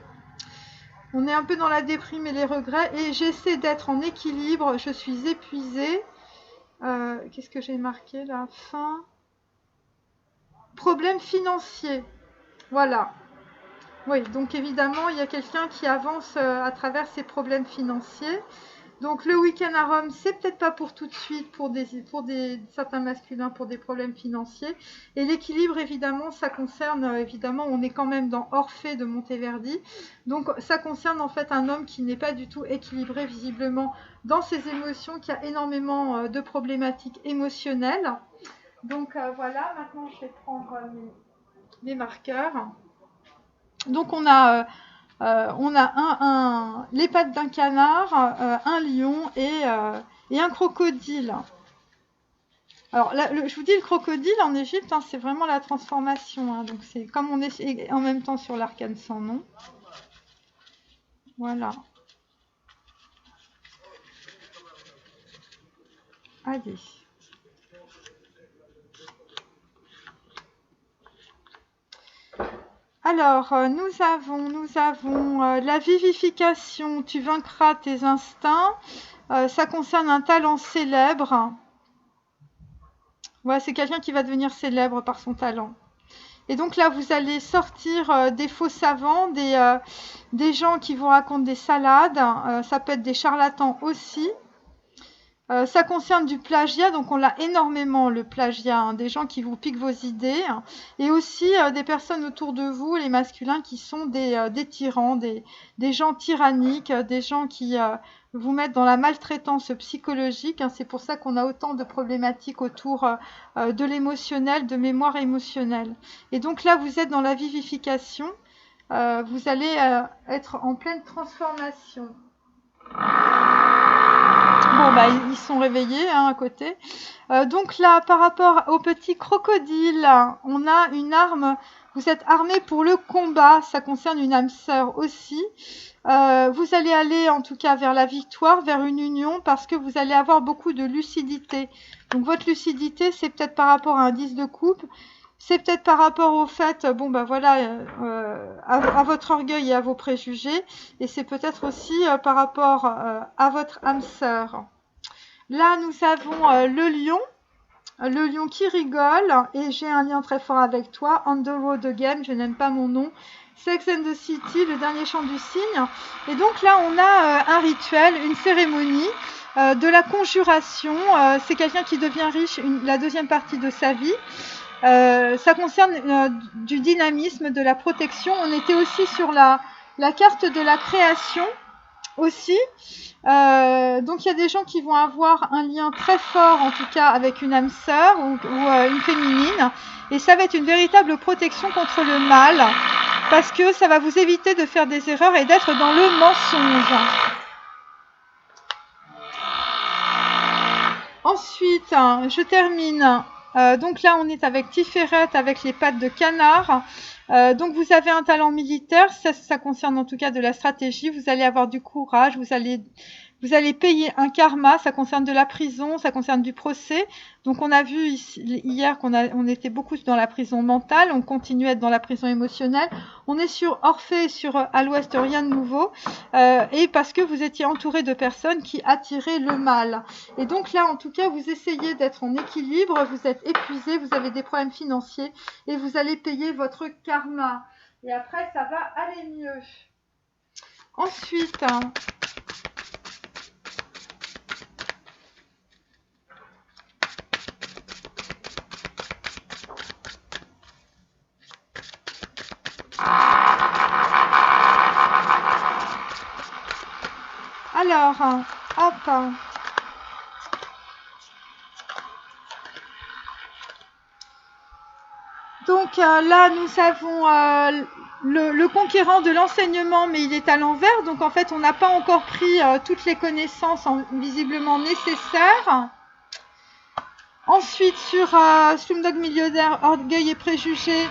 On est un peu dans la déprime et les regrets. Et j'essaie d'être en équilibre. Je suis épuisée. Qu'est-ce que j'ai marqué là? Fin. Problème financier. Voilà. Oui, donc évidemment, il y a quelqu'un qui avance à travers ses problèmes financiers. Donc le week-end à Rome, c'est peut-être pas pour tout de suite, pour certains masculins, pour des problèmes financiers. Et l'équilibre, évidemment, ça concerne, on est quand même dans Orphée de Monteverdi. Donc ça concerne en fait un homme qui n'est pas du tout équilibré, visiblement, dans ses émotions, qui a énormément de problématiques émotionnelles. Donc voilà, maintenant je vais prendre mes marqueurs. Donc on a les pattes d'un canard, un lion et un crocodile. Alors là, je vous dis, le crocodile en Égypte, hein, c'est vraiment la transformation. Hein, donc c'est comme on est en même temps sur l'arcane sans nom. Voilà. Allez. Alors, nous avons la vivification, tu vaincras tes instincts. Ça concerne un talent célèbre. Ouais, c'est quelqu'un qui va devenir célèbre par son talent. Et donc là, vous allez sortir des faux savants, des gens qui vous racontent des salades. Ça peut être des charlatans aussi. Ça concerne du plagiat, donc on l'a énormément le plagiat, hein, des gens qui vous piquent vos idées, hein, et aussi des personnes autour de vous, les masculins, qui sont des tyrans, des gens tyranniques, des gens qui vous mettent dans la maltraitance psychologique, hein. C'est pour ça qu'on a autant de problématiques autour de l'émotionnel, de mémoire émotionnelle. Et donc là, vous êtes dans la vivification, vous allez être en pleine transformation. Bon, bah, ils sont réveillés, hein, à côté. Donc là, par rapport au petit crocodile, on a une arme. Vous êtes armé pour le combat. Ça concerne une âme sœur aussi. Vous allez aller, en tout cas, vers la victoire, vers une union, parce que vous allez avoir beaucoup de lucidité. Donc votre lucidité, c'est peut-être par rapport à un 10 de coupe. C'est peut-être par rapport au fait, bon ben voilà, à votre orgueil et à vos préjugés, et c'est peut-être aussi par rapport à votre âme sœur. Là, nous avons le lion qui rigole, et j'ai un lien très fort avec toi. On the road again, je n'aime pas mon nom. Sex and the City, le dernier chant du cygne. Et donc là, on a un rituel, une cérémonie de la conjuration. C'est quelqu'un qui devient riche la deuxième partie de sa vie. Ça concerne du dynamisme, de la protection. On était aussi sur la carte de la création aussi. Donc il y a des gens qui vont avoir un lien très fort, en tout cas avec une âme sœur ou une féminine. Et ça va être une véritable protection contre le mal, parce que ça va vous éviter de faire des erreurs et d'être dans le mensonge. Ensuite, je termine. Donc là, on est avec Tiferet, avec les pattes de canard. Donc vous avez un talent militaire, ça concerne en tout cas de la stratégie. Vous allez avoir du courage, vous allez payer un karma, ça concerne de la prison, ça concerne du procès. Donc on a vu hier on était beaucoup dans la prison mentale, on continue à être dans la prison émotionnelle. On est sur Orphée, sur À l'Ouest, rien de nouveau. Et parce que vous étiez entouré de personnes qui attiraient le mal. Et donc là, en tout cas, vous essayez d'être en équilibre, vous êtes épuisé, vous avez des problèmes financiers et vous allez payer votre karma. Et après, ça va aller mieux. Ensuite... Alors, hop. Donc là, nous avons le conquérant de l'enseignement, mais il est à l'envers. Donc en fait, on n'a pas encore pris toutes les connaissances visiblement nécessaires. Ensuite, sur Slumdog Millionnaire, Orgueil et Préjugés,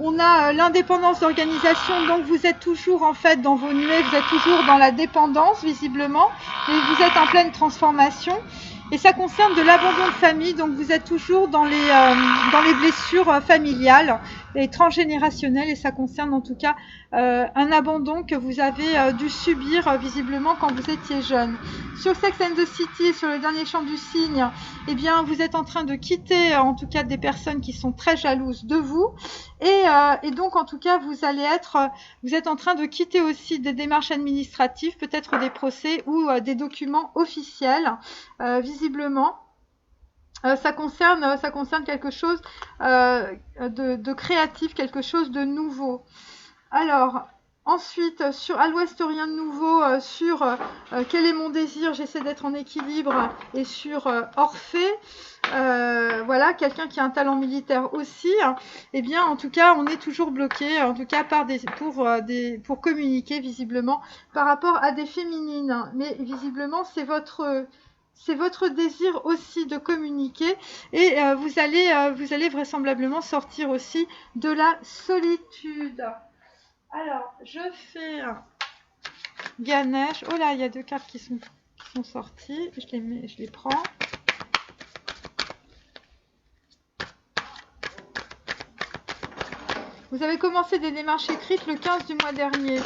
on a l'indépendance d'organisation. Donc vous êtes toujours en fait dans vos nuées, vous êtes toujours dans la dépendance visiblement, et vous êtes en pleine transformation. Et ça concerne de l'abandon de famille, donc vous êtes toujours dans les blessures familiales et transgénérationnelles, et ça concerne en tout cas un abandon que vous avez dû subir visiblement quand vous étiez jeune. Sur Sex and the City, sur le dernier chant du cygne, eh bien vous êtes en train de quitter en tout cas des personnes qui sont très jalouses de vous, et donc en tout cas vous êtes en train de quitter aussi des démarches administratives, peut-être des procès ou des documents officiels, visiblement. Ça concerne quelque chose de créatif, quelque chose de nouveau. Alors, ensuite, sur À l'Ouest, rien de nouveau, sur Quel est mon désir, j'essaie d'être en équilibre, et sur Orphée, voilà, quelqu'un qui a un talent militaire aussi, eh bien, en tout cas, on est toujours bloqué, en tout cas, pour communiquer, visiblement, par rapport à des féminines. Mais visiblement, c'est votre désir aussi de communiquer, et vous allez vraisemblablement sortir aussi de la solitude. Alors, je fais Ganesh. Oh là, il y a 2 cartes qui sont sorties. Je les prends. Vous avez commencé des démarches écrites le 15 du mois dernier.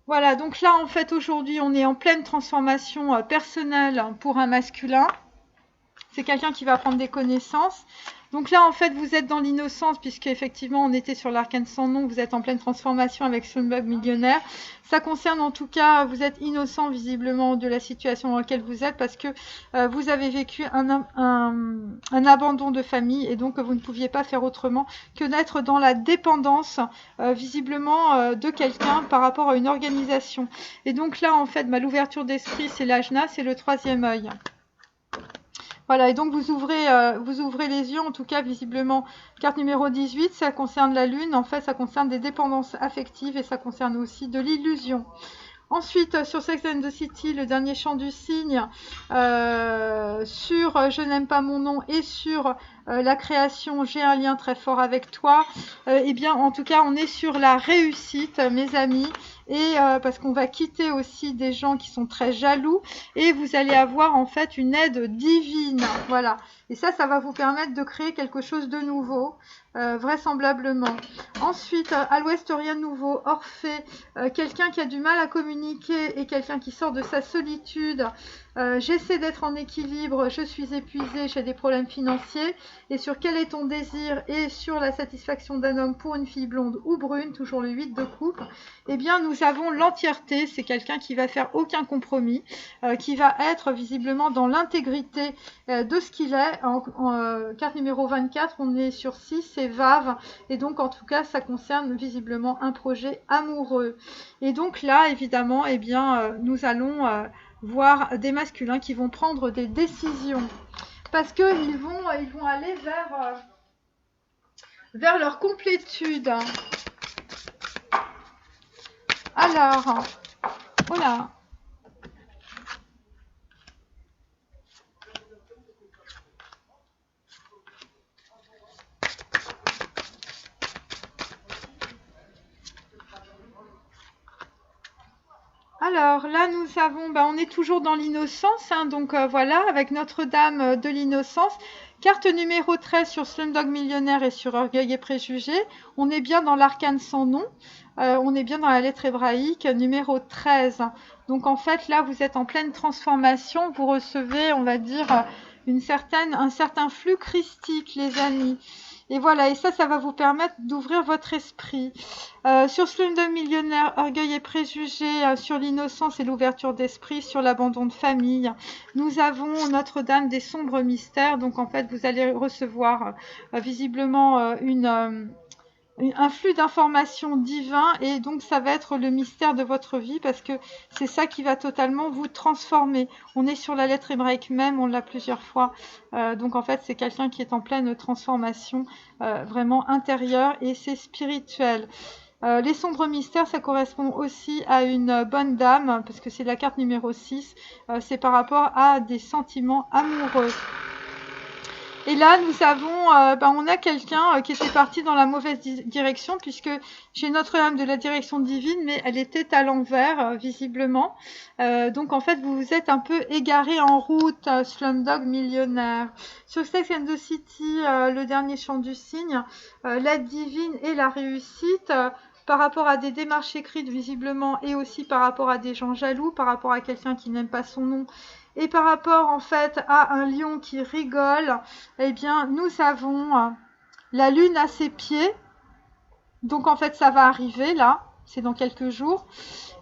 Voilà, donc là, en fait, aujourd'hui, on est en pleine transformation personnelle pour un masculin. c'est quelqu'un qui va prendre des connaissances. Donc là, en fait, vous êtes dans l'innocence, puisque effectivement, on était sur l'arcane sans nom, vous êtes en pleine transformation avec Slumdog millionnaire. Ça concerne en tout cas, vous êtes innocent visiblement de la situation dans laquelle vous êtes, parce que vous avez vécu un abandon de famille, et donc vous ne pouviez pas faire autrement que d'être dans la dépendance visiblement de quelqu'un par rapport à une organisation. Et donc là, en fait, l'ouverture d'esprit, c'est l'ajna, c'est le 3e œil. Voilà, et donc vous ouvrez les yeux, en tout cas visiblement, carte numéro 18, ça concerne la lune, en fait ça concerne des dépendances affectives et ça concerne aussi de l'illusion. Ensuite, sur Sex and the City, le dernier chant du cygne, sur Je n'aime pas mon nom et sur la création J'ai un lien très fort avec toi, eh bien, en tout cas, on est sur la réussite, mes amis, et parce qu'on va quitter aussi des gens qui sont très jaloux et vous allez avoir en fait une aide divine, voilà. Et ça va vous permettre de créer quelque chose de nouveau, vraisemblablement. Ensuite, à l'ouest, rien de nouveau, Orphée, quelqu'un qui a du mal à communiquer et quelqu'un qui sort de sa solitude. J'essaie d'être en équilibre, je suis épuisée, j'ai des problèmes financiers. Et sur quel est ton désir et sur la satisfaction d'un homme pour une fille blonde ou brune, toujours le 8 de coupe, eh bien nous avons l'entièreté, c'est quelqu'un qui va faire aucun compromis, qui va être visiblement dans l'intégrité de ce qu'il est. Carte numéro 24, on est sur 6, c'est Vave, et donc en tout cas ça concerne visiblement un projet amoureux. Et donc là évidemment, eh bien nous allons voir des masculins qui vont prendre des décisions. Parce qu'ils vont aller vers leur complétude. Alors, voilà. Alors là, nous avons, on est toujours dans l'innocence, hein, donc voilà, avec Notre-Dame de l'innocence. Carte numéro 13 sur Slumdog Millionnaire et sur Orgueil et Préjugés. On est bien dans l'arcane sans nom. On est bien dans la lettre hébraïque numéro 13. Donc en fait, là, vous êtes en pleine transformation. Vous recevez, on va dire, un certain flux christique, les amis. Et voilà, et ça va vous permettre d'ouvrir votre esprit. Sur Slumdog Millionnaire, Orgueil et Préjugés, sur l'innocence et l'ouverture d'esprit, sur l'abandon de famille, nous avons Notre-Dame des sombres mystères. Donc en fait, vous allez recevoir visiblement un flux d'informations divins et donc ça va être le mystère de votre vie parce que c'est ça qui va totalement vous transformer. On est sur la lettre hébraïque même, on l'a plusieurs fois. Donc en fait, c'est quelqu'un qui est en pleine transformation vraiment intérieure et c'est spirituel. Les sombres mystères, ça correspond aussi à une bonne dame parce que c'est la carte numéro 6. C'est par rapport à des sentiments amoureux. Et là, nous avons, on a quelqu'un qui était parti dans la mauvaise direction, puisque j'ai Notre-Dame de la direction divine, mais elle était à l'envers, visiblement. Donc, en fait, vous vous êtes un peu égaré en route, Slumdog Millionnaire. Sur Sex and the City, le dernier chant du cygne, l'aide divine et la réussite. Par rapport à des démarches écrites visiblement et aussi par rapport à des gens jaloux, par rapport à quelqu'un qui n'aime pas son nom et par rapport en fait à un lion qui rigole, eh bien nous avons la lune à ses pieds. Donc en fait ça va arriver là, c'est dans quelques jours.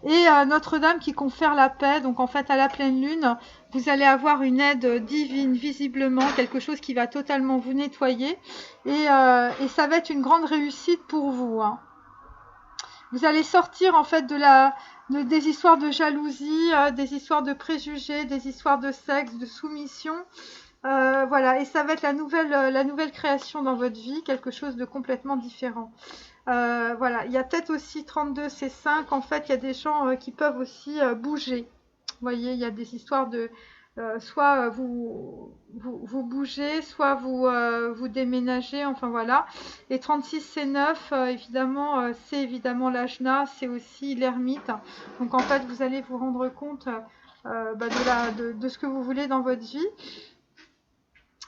Et Notre-Dame qui confère la paix. Donc en fait à la pleine lune, vous allez avoir une aide divine visiblement, quelque chose qui va totalement vous nettoyer. Et ça va être une grande réussite pour vous. Hein. Vous allez sortir en fait des histoires de jalousie, des histoires de préjugés, des histoires de sexe, de soumission. Voilà, et ça va être la nouvelle création dans votre vie, quelque chose de complètement différent. Voilà, il y a peut-être aussi 32 C5, en fait, il y a des gens qui peuvent aussi bouger. Vous voyez, il y a des histoires de... soit vous bougez, soit vous déménagez, enfin voilà. Et 36 c'est 9, évidemment, c'est évidemment l'ajna, c'est aussi l'ermite. Donc en fait, vous allez vous rendre compte de ce que vous voulez dans votre vie.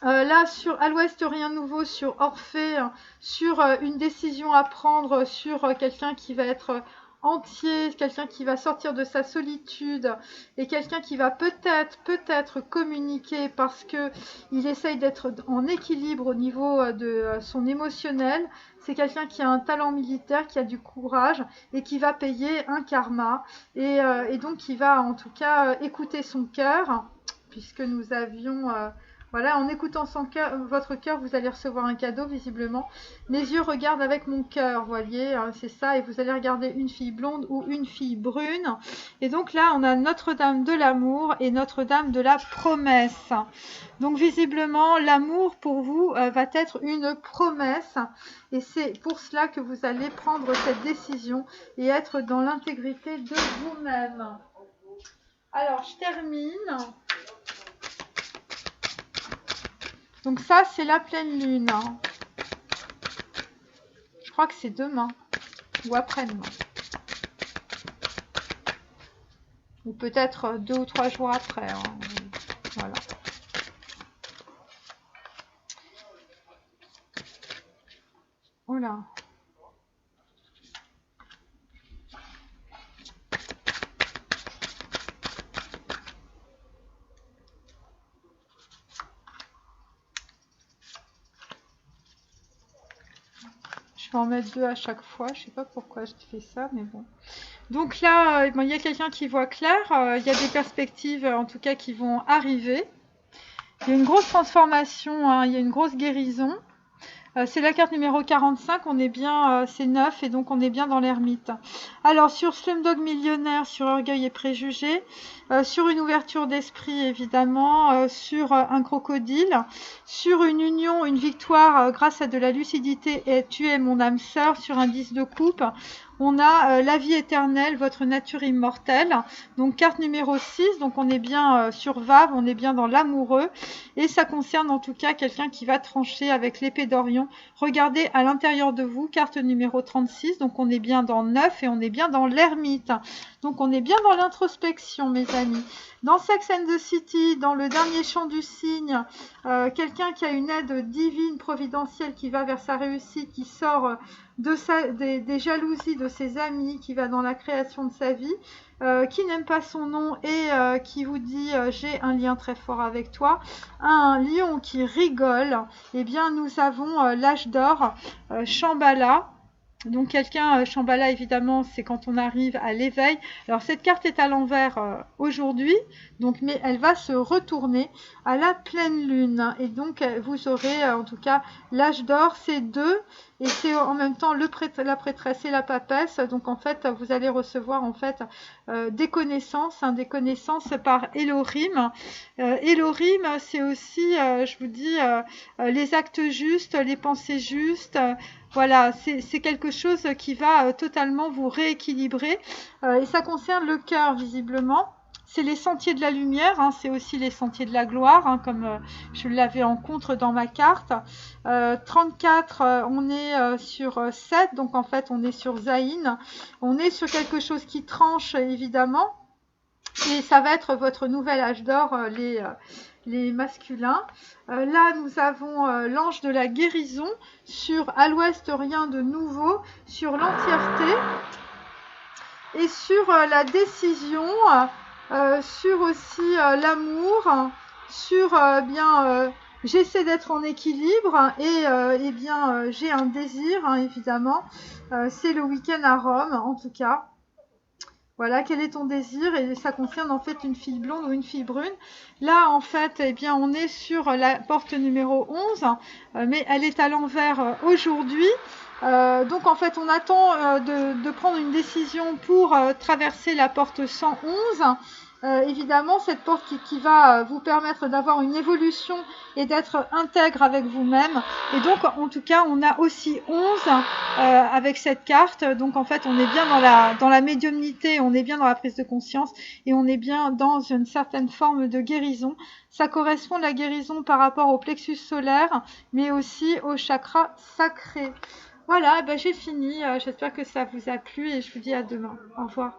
Là, à l'ouest, rien de nouveau sur Orphée, sur une décision à prendre, sur quelqu'un qui va être entier, quelqu'un qui va sortir de sa solitude et quelqu'un qui va peut-être communiquer parce que il essaye d'être en équilibre au niveau de son émotionnel. C'est quelqu'un qui a un talent militaire, qui a du courage et qui va payer un karma et donc qui va en tout cas écouter son cœur, puisque nous avions voilà, en écoutant votre cœur, vous allez recevoir un cadeau, visiblement. Mes yeux regardent avec mon cœur, vous voyez, hein, c'est ça. Et vous allez regarder une fille blonde ou une fille brune. Et donc là, on a Notre-Dame de l'amour et Notre-Dame de la promesse. Donc visiblement, l'amour pour vous va être une promesse. Et c'est pour cela que vous allez prendre cette décision et être dans l'intégrité de vous-même. Alors, je termine. Donc ça, c'est la pleine lune. Je crois que c'est demain ou après-demain. Ou peut-être 2 ou 3 jours après. Hein. Voilà. Oula. Je vais en mettre 2 à chaque fois. Je sais pas pourquoi je fais ça, mais bon. Donc là, il y a quelqu'un qui voit clair. Il y a des perspectives, en tout cas, qui vont arriver. Il y a une grosse transformation. Hein, il y a une grosse guérison. C'est la carte numéro 45, on est bien, c'est 9 et donc on est bien dans l'ermite. Alors sur Slumdog Millionnaire, sur Orgueil et Préjugés, sur une ouverture d'esprit évidemment, sur un crocodile, sur une union, une victoire grâce à de la lucidité et tu es mon âme sœur, sur un 10 de coupe. On a la vie éternelle, votre nature immortelle. Donc carte numéro 6, donc on est bien sur Vave, on est bien dans l'amoureux. Et ça concerne en tout cas quelqu'un qui va trancher avec l'épée d'Orion. Regardez à l'intérieur de vous, carte numéro 36, donc on est bien dans 9 et on est bien dans l'ermite. Donc on est bien dans l'introspection, mes amis. Dans Sex and the City, dans le dernier chant du cygne, quelqu'un qui a une aide divine, providentielle, qui va vers sa réussite, qui sort des jalousies de ses amis, qui va dans la création de sa vie, qui n'aime pas son nom et qui vous dit j'ai un lien très fort avec toi, un lion qui rigole, eh bien nous avons l'âge d'or, Shambhala. Donc quelqu'un, Shambhala évidemment, c'est quand on arrive à l'éveil. Alors cette carte est à l'envers aujourd'hui, donc mais elle va se retourner à la pleine lune. Et donc vous aurez en tout cas l'âge d'or, c'est 2 et c'est en même temps la prêtresse et la papesse. Donc en fait vous allez recevoir en fait des connaissances par Elohim. Elohim, c'est aussi, je vous dis, les actes justes, les pensées justes. Voilà, c'est quelque chose qui va totalement vous rééquilibrer. Et ça concerne le cœur, visiblement. C'est les sentiers de la lumière, hein, c'est aussi les sentiers de la gloire, hein, comme je l'avais en contre dans ma carte. 34, on est sur 7, donc en fait on est sur Zayn. On est sur quelque chose qui tranche, évidemment. Et ça va être votre nouvel âge d'or, les masculins. Là, nous avons l'ange de la guérison sur à l'ouest, rien de nouveau, sur l'entièreté et sur la décision, sur aussi l'amour, sur j'essaie d'être en équilibre et bien j'ai un désir, hein, évidemment. C'est le week-end à Rome, en tout cas. Voilà, quel est ton désir? Et ça concerne en fait une fille blonde ou une fille brune. Là, en fait, eh bien, on est sur la porte numéro 11, mais elle est à l'envers aujourd'hui. Donc, en fait, on attend de prendre une décision pour traverser la porte 111. Évidemment, cette porte qui va vous permettre d'avoir une évolution et d'être intègre avec vous-même. Et donc, en tout cas, on a aussi 11 avec cette carte. Donc, en fait, on est bien dans la médiumnité, on est bien dans la prise de conscience et on est bien dans une certaine forme de guérison. Ça correspond à la guérison par rapport au plexus solaire, mais aussi au chakra sacré. Voilà, j'ai fini. J'espère que ça vous a plu et je vous dis à demain. Au revoir.